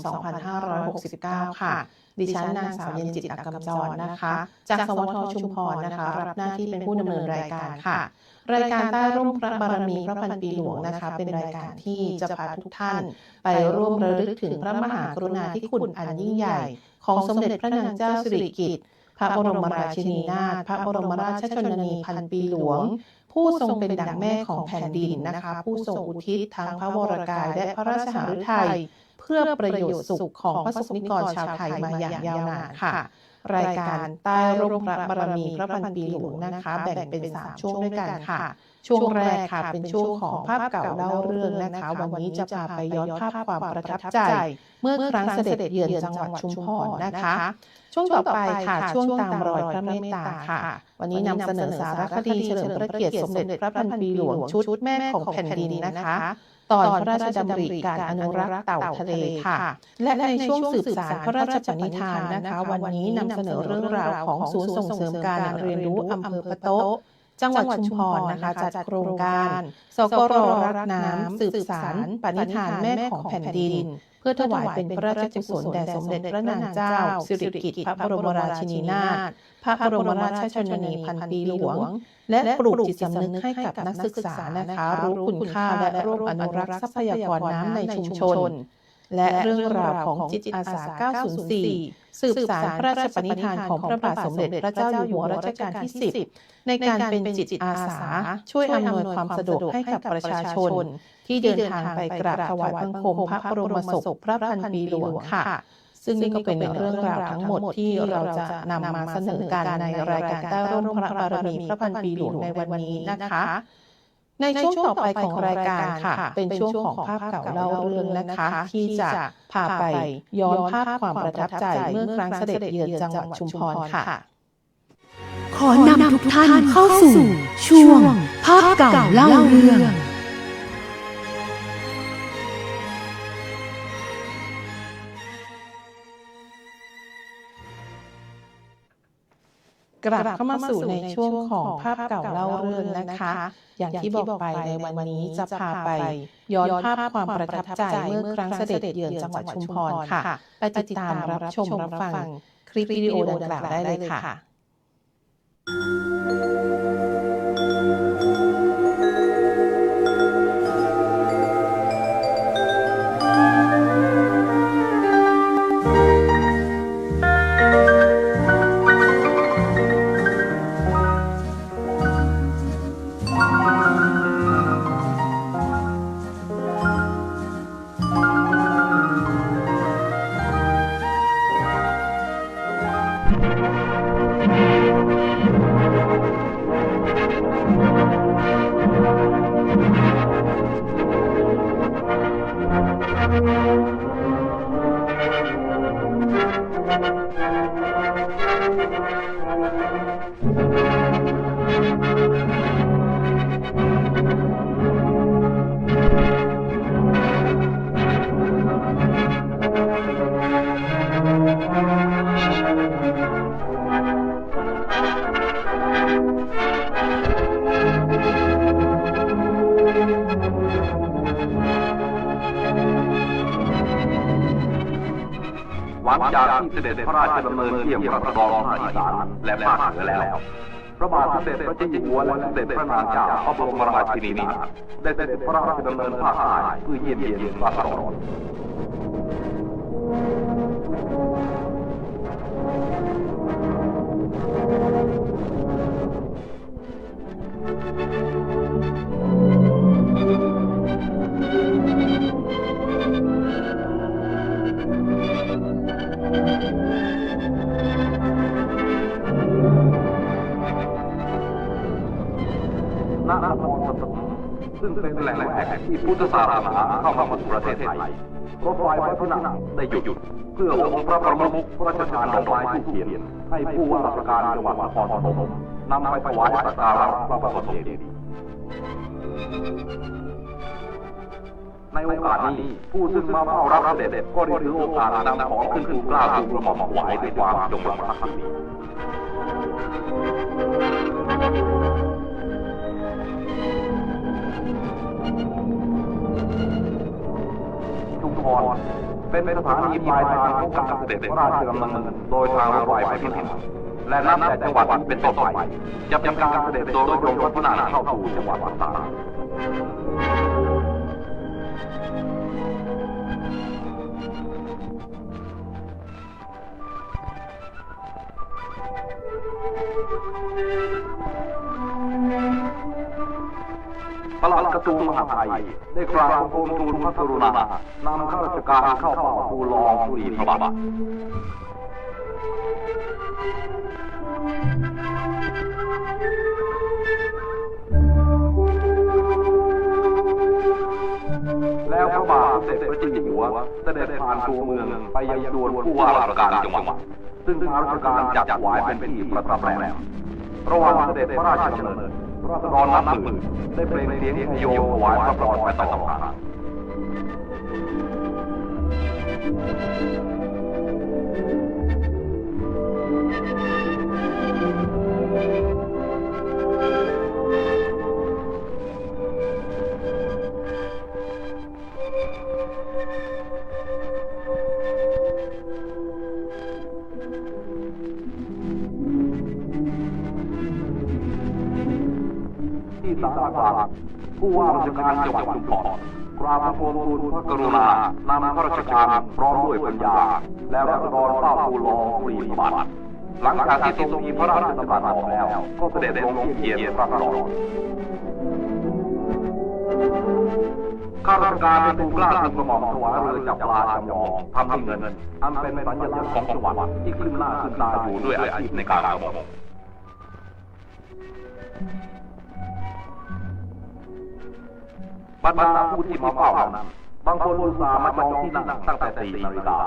S3: 2569ค่ะดิฉันนางสาวเย็นจิตอักกำจรนะคะจากสวท.ชุมพรนะคะรับหน้าที่เป็นผู้ดำเนินรายการค่ะรายการใต้ร่มพระบารมีพระพันปีหลวงนะคะเป็นรายการที่จะพาทุกท่านไปร่วมระลึกถึงพระมหากรุณาธิคุณอันยิ่งใหญ่ของสมเด็จพระนางเจ้าสิริกิติ์พระบรมราชินีนาถพระบรมราชชนนีพันปีหลวงผู้ทรงเป็นดั่งแม่ของแผ่นดินนะคะผู้ทรงอุทิศทั้งพระวรกายและพระราชหฤทัยเพื่อประโยชน์สุขของพระสงฆ์นิกรชาวไทยมาอย่างยาวนานค่ะรายการใต้ร่มพระบารมีพระพันปีหลวงนะคะแบ่งเป็น3ช่วงด้วยกันค่ะช่วงแรกค่ะเป็นช่วงของภาพเก่าเล่าเรื่องนะคะวันนี้จะพาไปย้อนภาพความประทับใจเมื่อครั้งเสด็จเยือนจังหวัดชุมพรนะคะช่วงต่อไปค่ะช่วงตามรอยพระเมตตาค่ะวันนี้นำเสนอสารคดีเฉลิมพระเกียรติสมเด็จพระพันปีหลวงชุดแม่ของแผ่นดินนะคะตอนพระราชดำริการอนุรักษ์เต่าทะเลค่ะและในช่วงสืบสานพระราชปณิธานนะคะวันนี้นำเสนอเรื่องราวของศูนย์ส่งเสริมการเรียนรู้อำเภอพะโต๊ะจังหวัดชุมพรนะคะจัดโครงการสกร.รักน้ำสืบสานปณิธานแม่ของแผ่นดินเพื่อถวายเป็นพระราชกุศลแด่สมเด็จพระนางเจ้าสิริกิติ์พระบรมราชินีนาถพระบรมราชชนนีพันปีหลวงและปลูกจิตสำนึกให้กับนักศึกษานะคะรู้คุณค่าและร่วมอนุรักษ์ทรัพยากรน้ำในชุมชนและเรื่องราวของจิตอาสา 904 สืบสานพระราชปณิธานของพระบาทสมเด็จพระเจ้าอยู่หัวรัชกาลที่ 10ในการเป็นจิตอาสาช่วยอำนวยความสะดวกให้กับประชาชนที่เดินทางไปกราบถวายบังคมพระบรมศพพระพันปีหลวงค่ะซึ่งนี่ก็เป็นเรื่องราวทั้งหมดที่เราจะนำมาเสนอกันในรายการใต้ร่มพระบารมีพระพันปีหลวงในวันนี้นะคะในช่วงต่อไปของรายการค่ะเป็นช่วงของภาพเก่าเล่าเรื่องนะคะที่จะพาไปย้อนภาพความประทับใจเมื่อครั้งเสด็จเยือนจังหวัดชุมพรค่ะ
S9: ขอนำทุกท่านเข้าสู่ช่วงภาพเก่าเล่าเรื่อง
S3: กลับเข้ามาสู่ในช่วงของภาพเก่าเล่าเรื่องนะคะอย่างที่บอกไปในวันนี้จะพาไปย้อนภาพความประทับใจเมื่อครั้งเสด็จเยือนจังหวัดชุมพรค่ะไปติดตามรับชมรับฟังคลิปวิดีโอดังกล่าวได้เลยค่ะ
S10: หลังจากที่เสด็จพระราชดำเนินเยี่ยมราษฎรภาคอีสานและภาคเหนือแล้วพระบาทสมเด็จพระเจ้าอยู่หัวและสมเด็จพระนางเจ้าพระบรมราชินีนาถได้เสด็จพระราชดำเนินภาคใต้เพื่อเยี่ยมเยียนราษฎรณนครปฐมซึ่งเป็นแหล่งแรกที่พุทธศาสนาเข้ามาสู่ประเทศไทยรถไฟพระที่นั่งได้หยุดเพื่อองค์พระประมุขพระราชทานดอกไม้ทูบเทียนให้ผู้ว่าราชการจังหวัดนครปฐมนำไปถวายสักการะพระบรมเจดีย์ในโอกาสนี้ผู้ซึ่งมาเฝ้ารับเสด็จก็ได้ถือโอกาสนำของขึ้นทูลเกล้าทูลกระหม่อมถวายด้วยความจงรักภักดีชุมพรเป็นสถานีปลายทางของการเสด็จพระราชดำเนินโดยทางรถไฟพระที่นั่งและนับแต่จังหวัดเป็นต้นไปจะเป็นการเสด็จโดยรถยนต์พระที่นั่งเข้าสู่จังหวัดต่างๆปลัดกระทรวงมหาดไทยได้กราบบังคมทูลพระกรุณานำข้าราชการเข้าเฝ้าทูลละอองธุลีพระบาทแล้วพระบาทสมเด็จพระเจ้าอยู่หัวเสด็จผ่านตัวเมืองไปยังส่วนผู้ว่าราชการจังหวัดซึ่งทางราชการจัดถวายเป็นที่ประทับแรมระหว่างเสด็จพระราชดำเนินราษฎรนับหมื่นได้เปล่งเสียงทะโยถวายพระพรไปตลอดทางที่ศาลากลางผู้ว่าราชการจังหวัดชุมพรกราบบังคมทูลพระกรุณานำข้าราชการพร้อมด้วยปัญญาและราษฎรเฝ้าทูลละอองธุลีพระบาทหลังจากที่ทรงมีพระราชดำรัสออกแล้วก็เสด็จลงเยี่ยมเยียนราษฎรข้าราชการได้ทูลเกล้าทูลกระหม่อมถวายเรือจับปลาจำลองทำด้วยเงินอันเป็นสัญลักษณ์ของจังหวัดที่ขึ้นหน้าขึ้นตาอยู่ด้วยอาชีพในการประมงบรรดาผู้ที่มาเฝ้านั้นบางคนอุตส่าห์มาจองที่นั่งตั้งแต่ 4 นาฬิกา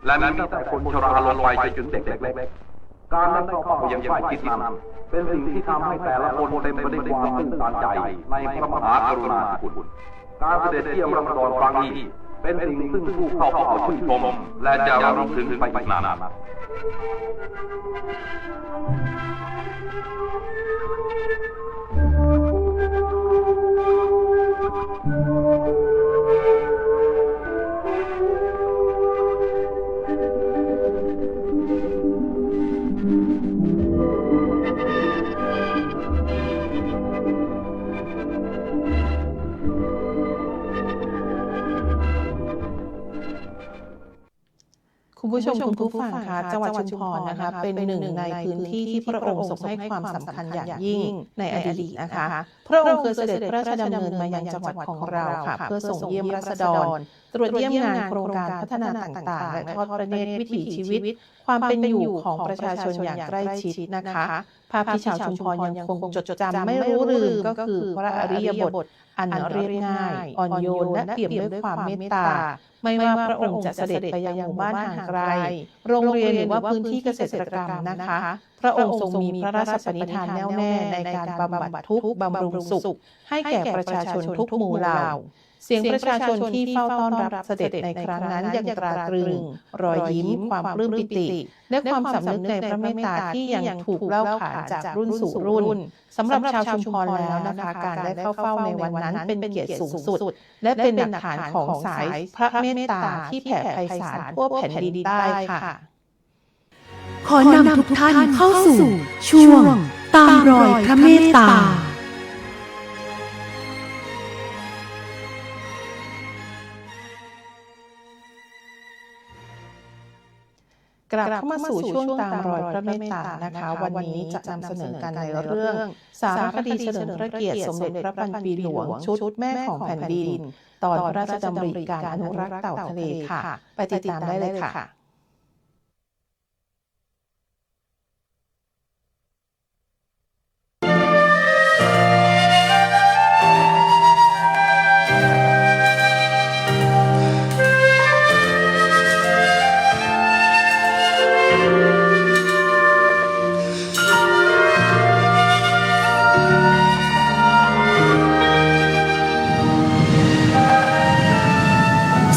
S10: และมีแต่คนชราลงไปจนเด็กเล็กๆการนั่งเข้าเฝ้าอย่างใกล้ชิดนั้นเป็นสิ่งที่ทำให้แต่ละคนเต็มไปด้วยความตื้นตันใจในพระมหากรุณาธิคุณการเสด็จเยี่ยมราษฎรครั้งนี้เป็นสิ่งซึ่งผู้เข้าเฝ้าชื่นชมและจะรำลึกถึงไปอีกนาน
S3: คุณผู้ชมคุณผู้ฟังคะจังหวัดชุมพรนะคะเป็นหนึ่งในพื้นที่ที่พระองค์ทรงให้ความสำคัญอย่างยิ่งในอดีตนะคะพระองค์เคยเสด็จพระราชดำเนินมายังจังหวัดของเราค่ะเพื่อส่งเยี่ยมราษฎรตรวจเยี่ยมงานโครงการพัฒนาต่างๆและทอดพระเนตรวิถีชีวิตความเป็นอยู่ของประชาชนอย่างใกล้ชิดนะคะภาพที่ชาวชุมพรยังคงจดจำไม่รู้ลืมก็คือพระอริยบทอันเรียบง่ายอ่อนโยนและเปี่ยมด้วยความเมตตาไม่ว่าพระองค์จะเสด็จไปยังหมู่บ้านห่างไกลโรงเรียนหรือว่าพื้นที่เกษตรกรรมนะคะพระองค์ทรงมีพระราชปณิธานแน่วแน่ในการบำบัดทุกข์บำรุงสุขให้แก่ประชาชนทุกหมู่เหล่า เสียงประชาชนที่เฝ้าต้อนรับเสด็จในครั้งนั้นยังตราตรึงรอยยิ้มความปลื้มปิติและความสำนึกในพระเมตตาที่ยังถูกเล่าขานจากรุ่นสู่รุ่นสำหรับชาวชุมพรแล้วนะคะการได้เข้าเฝ้าในวันนั้นเป็นเกียรติสูงสุดและเป็นหลักฐานของสายพระเมตตาที่แผ่ไพศาลทั่วแผ่นดินใต้ค่ะ
S9: ขอนำทุกท่านเข้าสู่ช่วงตามรอยพระเมตตาก
S3: ลับเข้ามาสู่ช่วงตามรอยพระเมตตานะคะ วันนี้จะนำเสนอกันในเรื่องสารคดีเฉลิมพระเกียรติสมเด็จพระพันปีหลวงชุดแม่ของแผ่นดินตอนพระราชดำริการอนุรักษ์เต่าทะเลค่ะไปติดตามได้เลยค่ะ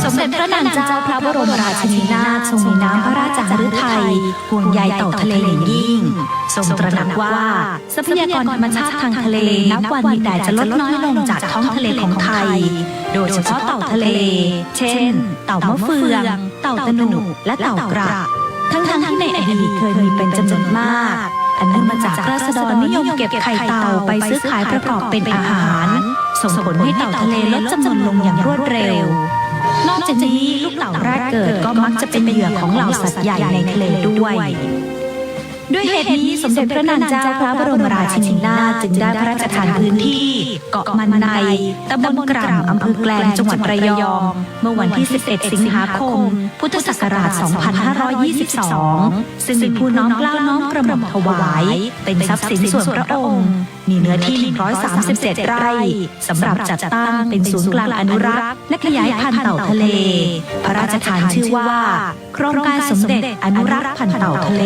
S1: สมเด็จพระนางเจ้าพระบรมราชินีนาถทรงมีน้ำพระราชหฤทัยห่วงใยเต่าทะเลอย่างยิ่งทรงตระหนักว่าทรัพยากรธรรมชาติทางทะเลนับวันมีแต่จะลดน้อยลงจากท้องทะเลของไทยโดยเฉพาะเต่าทะเลเช่นเต่ามะเฟืองเต่าตะหนุและเต่ากระทั้งที่ในอดีตเคยมีเป็นจำนวนมากอันเนื่องมาจากราษฎรนิยมเก็บไข่เต่าไปซื้อขายประกอบเป็นอาหารส่งผลให้เต่าทะเลลดจำนวนลงอย่างรวดเร็วนอกจากนี้ลูกเต่าแรกเกิดก็มักจะเป็นเหยื่อของเหล่าสัตว์ใหญ่ในทะเลด้วยเหตุนี้สมเด็จพระนางเจ้าพระบรมราชินีนาถจึงได้พระราชทานพื้นที่เกาะมันในตำบลกร่ำอำเภอแกลงจังหวัดระยองเมื่อวันที่ 11 สิงหาคม พุทธศักราช 2522 ซึ่งมีผู้น้อมเกล้าน้อมกระหม่อมถวายเป็นทรัพย์สินส่วนพระองค์มีเนื้อที่ 137 ไร่สำหรับจัดตั้งเป็นศูนย์กลางอนุรักษ์และขยายพันธุ์เต่าทะเลพระราชทานชื่อว่าโครงการสมเด็จอนุรักษ์พันธุ์เต่าทะเล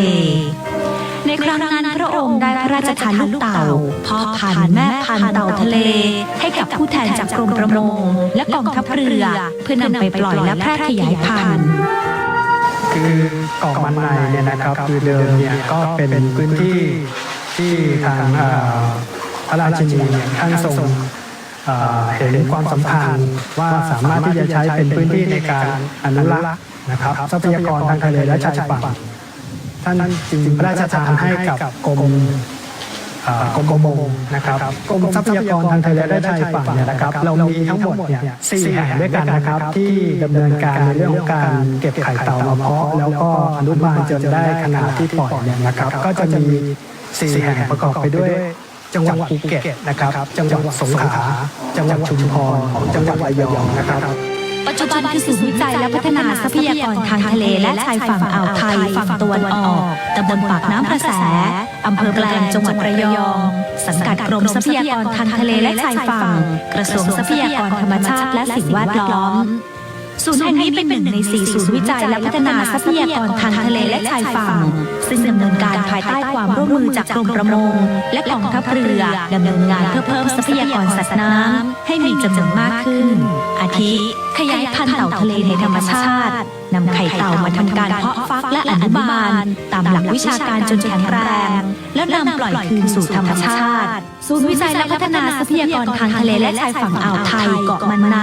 S1: ในครั้งนั้นพระองค์ได้พระราชทานลูกเต่าพ่อพันธุ์แม่พันธุ์เต่าทะเลให้กับผู้แทนจากกรมประมงและกองทัพเรือเพื่อนำไปปล่อยและแพร่ขยายพันธุ์
S2: คือเกาะมันในเนี่ยนะครับคือเดิมเนี่ยก็เป็นพื้นที่ที่ทางพระราชินีเนี่ยท่านทรงเห็นความสำคัญว่าสามารถที่จะใช้เป็นพื้นที่ในการอนุรักษ์นะครับทรัพยากรทางทะเลและชายฝั่งท่านจึงพระราชทานให้กับกรมประมงนะครับกรมทรัพยากรทางทะเลและชายฝั่งเนี่ยนะครับเรามีทั้งหมดเนี่ย4 แห่งด้วยกันนะครับที่ดำเนินการในเรื่องของการเก็บไข่เต่ามาเพาะแล้วก็อนุบาลจนได้ขนาดที่ปล่อยเนี่ยนะครับก็จะมี4 แห่งประกอบไปด้วยจังหวัดภูเก็ตนะครับจังหวัดสงขลาจังหวัดชุมพรจังหวัดระยองนะครับ
S1: ปัจจุบันคือศูนย์วิจัยและพัฒนาทรัพยากรทางทะเลและชายฝั่งอ่าวไทยฝั่งตะวันออกตำบลปากน้ำประแสอำเภอแกลงจังหวัดระยองสังกัดกรมทรัพยากรทางทะเลและชายฝั่งกระทรวงทรัพยากรธรรมชาติและสิ่งแวดล้อมศูนย์แห่งนี้เป็น1 ใน 4ศูนย์วิจัยและพัฒนาทรัพยากรทางทะเลและชายฝั่งซึ่งดำเนินการภายใต้ความร่วมมือจากกรมประมงและกองทัพเรือดำเนินงานเพื่อเพิ่มทรัพยากรสัตว์น้ำให้มีจำนวนมากขึ้นอาทิขยายพันธุ์เต่าทะเลในธรรมชาตินำไข่เต่ามาทำการเพาะฟักและอนุบาลตามหลักวิชาการจนแข็งแรงแล้วนำปล่อยคืนสู่ธรรมชาติศูนย์วิจัยและพัฒนาทรัพยากรทางทะเลและชายฝั่งอ่าวไทยเกาะมันใน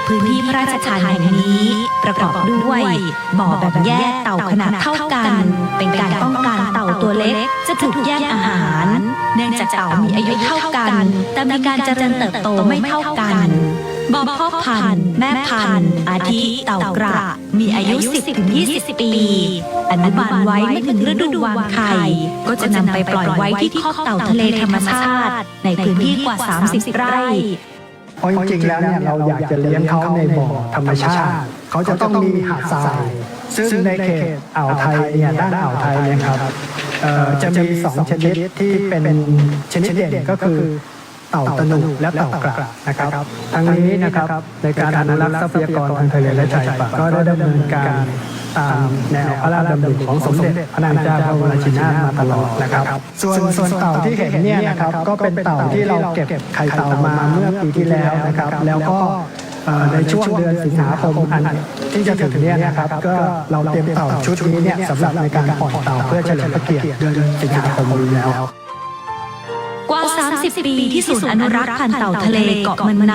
S1: พื้นที่พระราชทานแห่งนี้ประกอบด้วยบ่อแบ่งแยกเต่าขนาดเท่ากันเป็นการป้องกันเต่าตัวเล็กจะถูกแย่งอาหารเนื่องจากเต่ามีอายุเท่ากันแต่มีการเจริญเติบโตไม่เท่ากันบ่อพ่อพันธุ์แม่พันธุ์อาทิเต่ากระมีอายุ 10-20 ปีอนุบาลไว้เมื่อถึงฤดูวางไข่ก็จะนำไปปล่อยไว้ที่คอกเต่าทะเลธรรมชาติในพื้นที่กว่า 30 ไร่
S2: เพราะจริงๆแล้วเนี่ยเราอยากจะเลี้ยงเขาในบ่อธรรมชาติเขาจะต้องมีหาดทรายซึ่งในเขตอ่าวไทยเนี่ยด้านอ่าวไทยเนี่ยครับจะมี2 ชนิดที่เป็นชนิดเด่นก็คือเต่าตะหนุและเต่ากระนะครับทั้งนี้นะครับในการอนุรักษ์ทรัพยากรทางทะเลและชายฝั่งก็ได้ดำเนินการตามแนวพระราชดำริของสมเด็จพระนางเจ้าพระบรมราชินีนาถมาตลอดนะครับส่วนเต่าที่เห็นเนี่ยนะครับก็เป็นเต่าที่เราเก็บไข่เต่ามาเมื่อปีที่แล้วนะครับแล้วก็
S11: ในช่วงเดือนสิงหาคมที่จะถึงนี้นะครับก็เราเตรียมเต่าชุดนี้เนี่ยสำหรับในการปล่อยเต่าเพื่อเฉลิมพระเกียรติเดือนสิงหาคมนี้แล้ว
S1: กว่า 30 ปีที่ศูนย์อนุรักษ์พันธุ์เต่าทะเลเกาะมันใน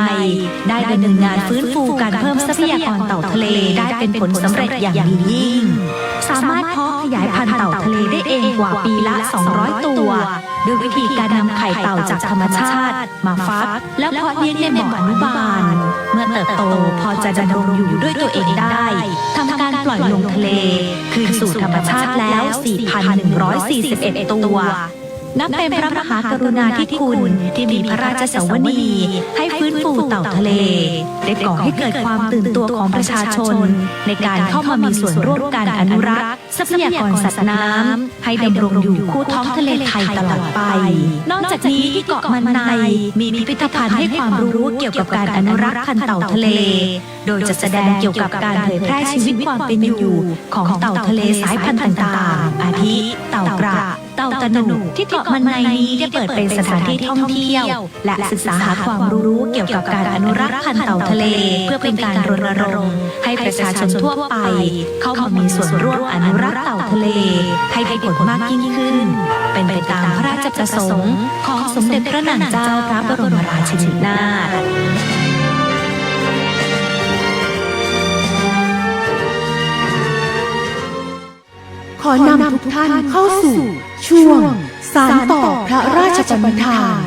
S1: ได้ดำเนินงานฟื้นฟูการเพิ่มทรัพยากรเต่าทะเลได้เป็นผลสำเร็จอย่างดียิ่งสามารถเพาะขยายพันธุ์เต่าทะเลได้เองกว่าปีละ 200 ตัวโดยวิธีการนำไข่เต่าจากธรรมชาติมาฟักแล้วเพาะเลี้ยงในบ่ออนุบาลเมื่อเติบโตพอจะดำรงอยู่ด้วยตัวเองได้ทำการปล่อยลงทะเลคืนสู่ธรรมชาติแล้ว 4,141 ตัวนับเป็นพระมหากรุณาธิคุณที่มีพระราชสวนีให้ฟื้นฟูเต่าทะเลได้ก่อให้เกิดความตื่นตัวของประชาชนในการเข้ามามีส่วนร่วมการอนุรักษ์ทรัพยากรสัตว์น้ำให้ดำรงอยู่คู่ท้องทะเลไทยตลอดไปนอกจากนี้ที่เกาะมันในมีพิพิธภัณฑ์ให้ความรู้เกี่ยวกับการอนุรักษ์พันธุ์เต่าทะเลโดยจะแสดงเกี่ยวกับการเผยแพร่ชีวิตความเป็นอยู่ของเต่าทะเลสายพันธุ์ต่างๆอาทิเต่ากระเต่าตะหนุที่เกาะมันในนี้ได้เปิดเป็นสถานที่ท่องเที่ยวและศึกษาหาความรู้เกี่ยวกับการอนุรักษ์พันธุ์เต่าทะเลเพื่อเป็นการรณรงค์ให้ประชาชนทั่วไปเข้ามามีส่วนร่วมอนุรักษ์เต่าทะเลให้ได้ผลมากยิ่งขึ้นเป็นไปตามพระราชประสงค์ของสมเด็จพระนางเจ้าพระบรมราชินีนาถ
S9: ขอนำทุกท่านเข้าสู่ช่วงสานต่อพระราชปณิธาน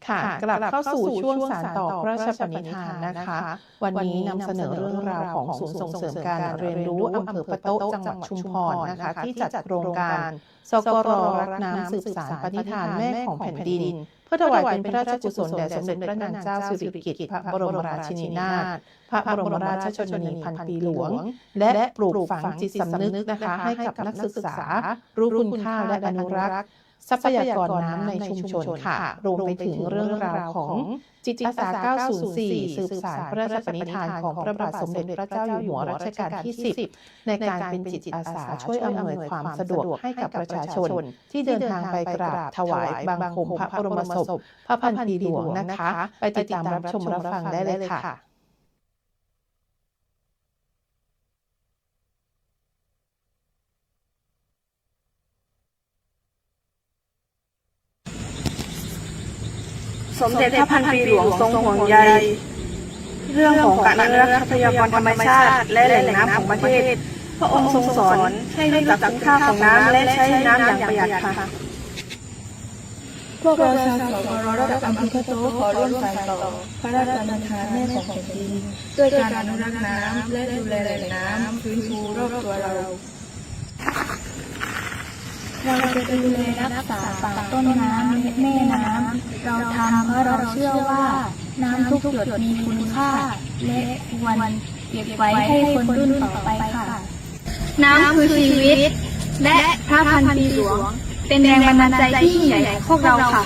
S3: ค่ะกลับเข้าสู่ช่วงสานต่อพระราชปณิธานนะคะ วันนี้นำเสนอเรื่องราวของศูนย์ส่งเสริมการเรียนรู้อำเภอปะโต๊ะจังหวัดชุมพรนะคะที่จัดโครงการสกร.รักน้ำสืบสานปณิธานแม่ของแผ่นดินเพื่อถวายเป็นพระราชกุศลแด่สมเด็จพระนางเจ้าสิริกิติ์พระบรมราชินีนาถพระบรมราชชนนีพันปีหลวงและปลูกฝังจิตสำนึกนะคะให้กับนักศึกษารู้คุณค่าและอนุรักษ์ทรัพยากรน้ำในชุมชนค่ะรวมไปถึงเรื่องราวของจิตอาสา 904 สืบสานพระราชปณิธานของพระบาทสมเด็จพระเจ้าอยู่หัวรัชกาลที่ 10 ในการเป็นจิตอาสาช่วยอำนวยความสะดวกให้กับประชาชนที่เดินทางไปกราบถวายบังคมพระบรมศพพระพันปีหลวงนะคะไปติดตามรับชมรับฟังได้เลยค่ะ
S12: สมเด็จพระพันปีหลวงทรงห่วงใยเรื่องของการอนุรักษ์ทรัพยากรธรรมชาติและแหล่งน้ำของประเทศพระองค์ทรงสอนให้รู้จักคุณค่าของน้ำและใช้น้ำอย่างประหยัดค่ะพวกเราชาวสกร.ระดับอำเภอปะโต๊ะขอร่วมสานต่อพระราชปณิธานแม่ของแผ่นดินด้วยการอนุรักษ์น้ำและดูแลแหล่งน้ำฟื้นฟูรอบตัวเราจะดูแลรักษาป่าต้นน้ำและแม่น้ำเราทำเพราะเราเชื่อว่าน้ำทุกหยดมีคุณค่าและควรเก็บไว้ให้คนรุ่นต่อไปค่ะน้ำคือชีวิตและพระพันปีหลวงเป็นแรงบันดาลใจที่ยิ่งใหญ่ของพวกเราค่ะ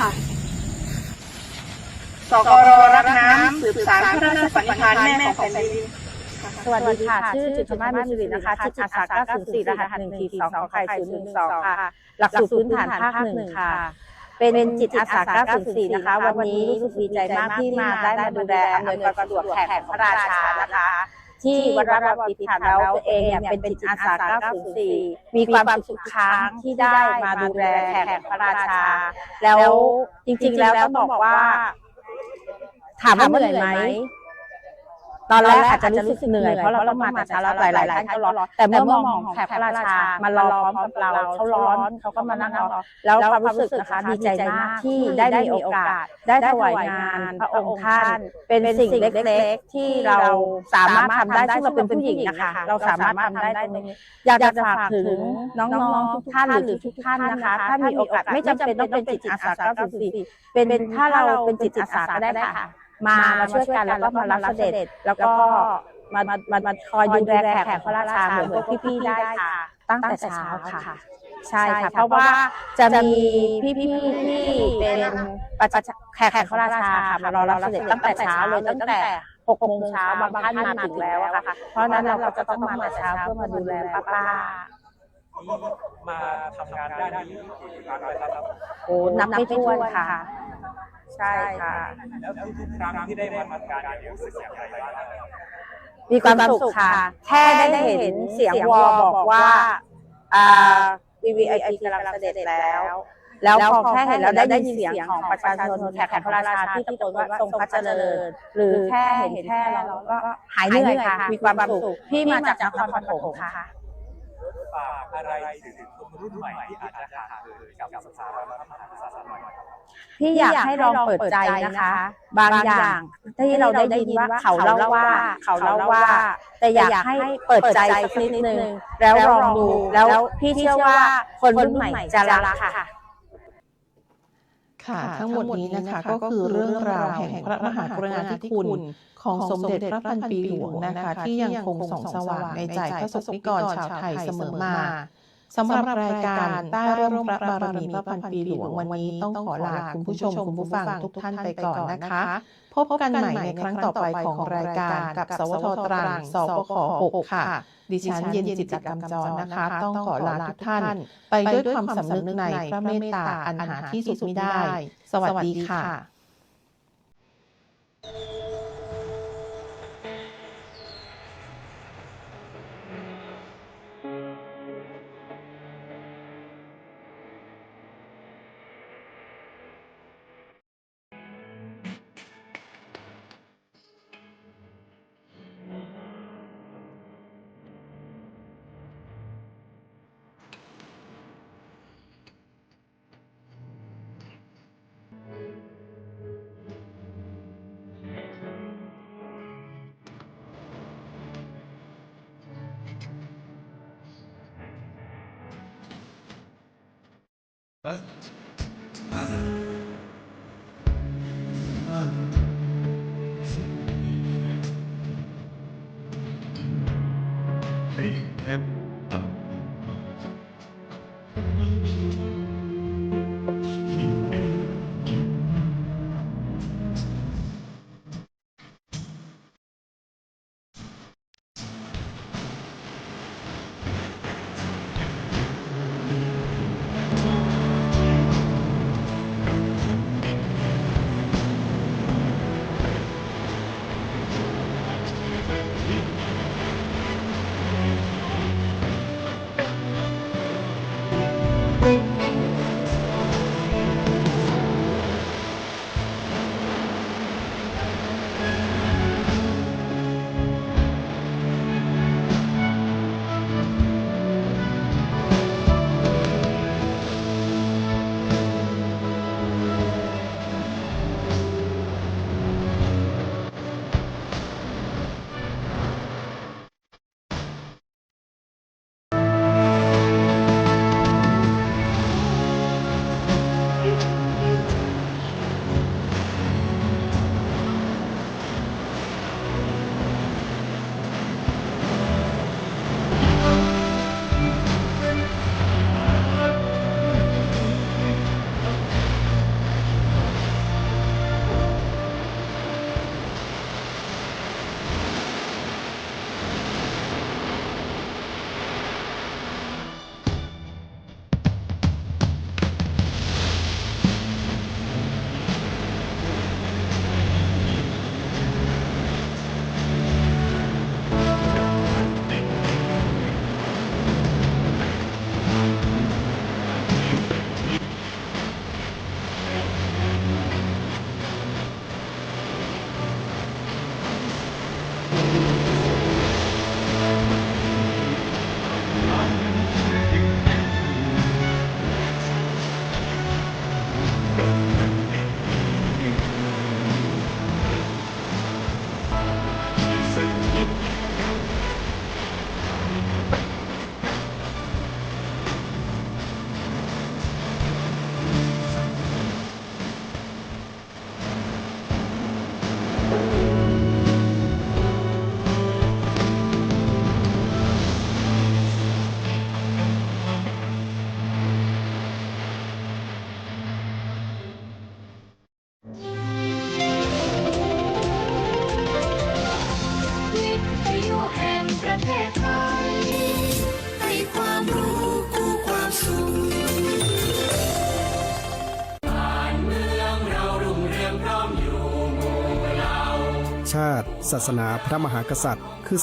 S12: สกร.รักน้ำสืบสานพระราชปณิธานแม่ของแผ่นดิน
S13: สวัสดีค่ะชื่อจิตรมาศ มีสิรินะคะจิตอาสา 904 รหัส 1-2 ขอไข่ 012 ค่ะหลักสูตรพื้นฐานภาค 1 ค่ะเป็นจิตอาสา 904 นะคะวันนี้รู้สึกดีใจมากที่ได้มาดูแลอำนวยความสะดวกแขกของพระราชานะคะที่วัดราชบพิตรค่ะแล้วตัวเองเนี่ยเป็นจิตอาสา 904 มีความสุขทุกครั้งที่ได้มาดูแลแขกของพระราชาแล้วจริงๆแล้วต้องบอกว่าถามว่าเหนื่อยไหมตอนแรกอาจจะรู้สึกเหนื่อยเพราะเราต้องมาแต่เช้าแล้วหลายๆท่านก็ร้อนแต่เมื่อมองแขกพระราชามารอพร้อมกับเราเขาร้อนเขาก็มานั่งรอแล้วความรู้สึกนะคะดีใจมากที่ได้มีโอกาสได้ถวายงานพระองค์ท่านเป็นสิ่งเล็กๆที่เราสามารถทำได้ซึ่งเราเป็นผู้หญิงนะคะเราสามารถทำได้ตรงนี้อยากจะฝากถึงน้องๆทุกท่านหรือทุกท่านนะคะถ้ามีโอกาสไม่จำเป็นต้องเป็นจิตอาสา 904 เป็นถ้าเราเป็นจิตอาสาก็ได้ค่ะมาช่วยกันแล้วก็มารับเสด็จแล้วก็มาคอยดูแลแขกพระราชาเหมือนพวกพี่ๆได้ค่ะตั้งแต่เช้าค่ะใช่ค่ะเพราะว่าจะมีพี่ๆที่เป็นแขกพระราชาค่ะมารอรับเสด็จตั้งแต่เช้าเลยตั้งแต่6 โมงเช้าบางท่านมาถึงแล้วค่ะเพราะนั้นเราก็จะต้องมาแต่เช้าเพื่อมาดูแลป้า
S14: นี้มาทำงานด้านนี้กี่ครั้งแล้วครับ
S13: โอ้นับไม่ถ้วนค่ะ ใช่ค่ะ
S14: แล้วทุกๆครั้งที่ได้มาทำงานเนี่ยรู้สึกอย่างไรบ้างครับ
S13: มีความสุขค่ะ แค่ได้เห็นเสียงวอบอกว่าVVIP กำลังเสด็จแล้วพอแค่เห็นแล้วได้ยินเสียงของประชาชนแขกของพระราชาที่ตะโกนว่าทรงพระเจริญหรือแค่เห็นแค่เราก็หายเหนื่อยค่ะ มีความสุขที่มาจากนครปฐมค่ะ
S14: ฝากอะไรถึงคนรุ่นใหม่ที่อาจจะห่างเหินกับสถาบันพระมหากษัตริย์หน่อยครับ
S13: พี่อยากให้ลองเปิดใจนะคะ บางอย่างที่เราได้ยินว่าเขาเล่าว่าแต่อยากให้เปิดใจนิดนึงแล้วลองดูแล้วพี่เชื่อว่าคนรุ่นใหม่จะรักค่ะ
S15: ค่ะทั้งหมดนี้นะคะก็คือเรื่องราวแห่งพระมหากรุณาธิคุณของสมเด็จพระพันปีหลวงนะคะที่ยังคงส่องสว่างในใจพระสงฆ์นิกรชาวไทยเสมอมาสำหรับรายการใต้ร่มพระบารมีพระพันปีหลวงวันนี้ต้องขอลาคุณผู้ชมคุณผู้ฟังทุกท่านไปก่อนนะคะพบกันใหม่ในครั้งต่อไปของรายการกับสวทตรังสปข6ค่ะดิฉันเย็นจิตกำจรนะคะต้องขอลาทุกท่านไปด้วยความสำนึกในพระเมตตาอันหาที่สุดมิได้ สวัสดีค่ะ
S16: เ
S2: ชาติ ศาสนาพระมหากษัตริย์คือ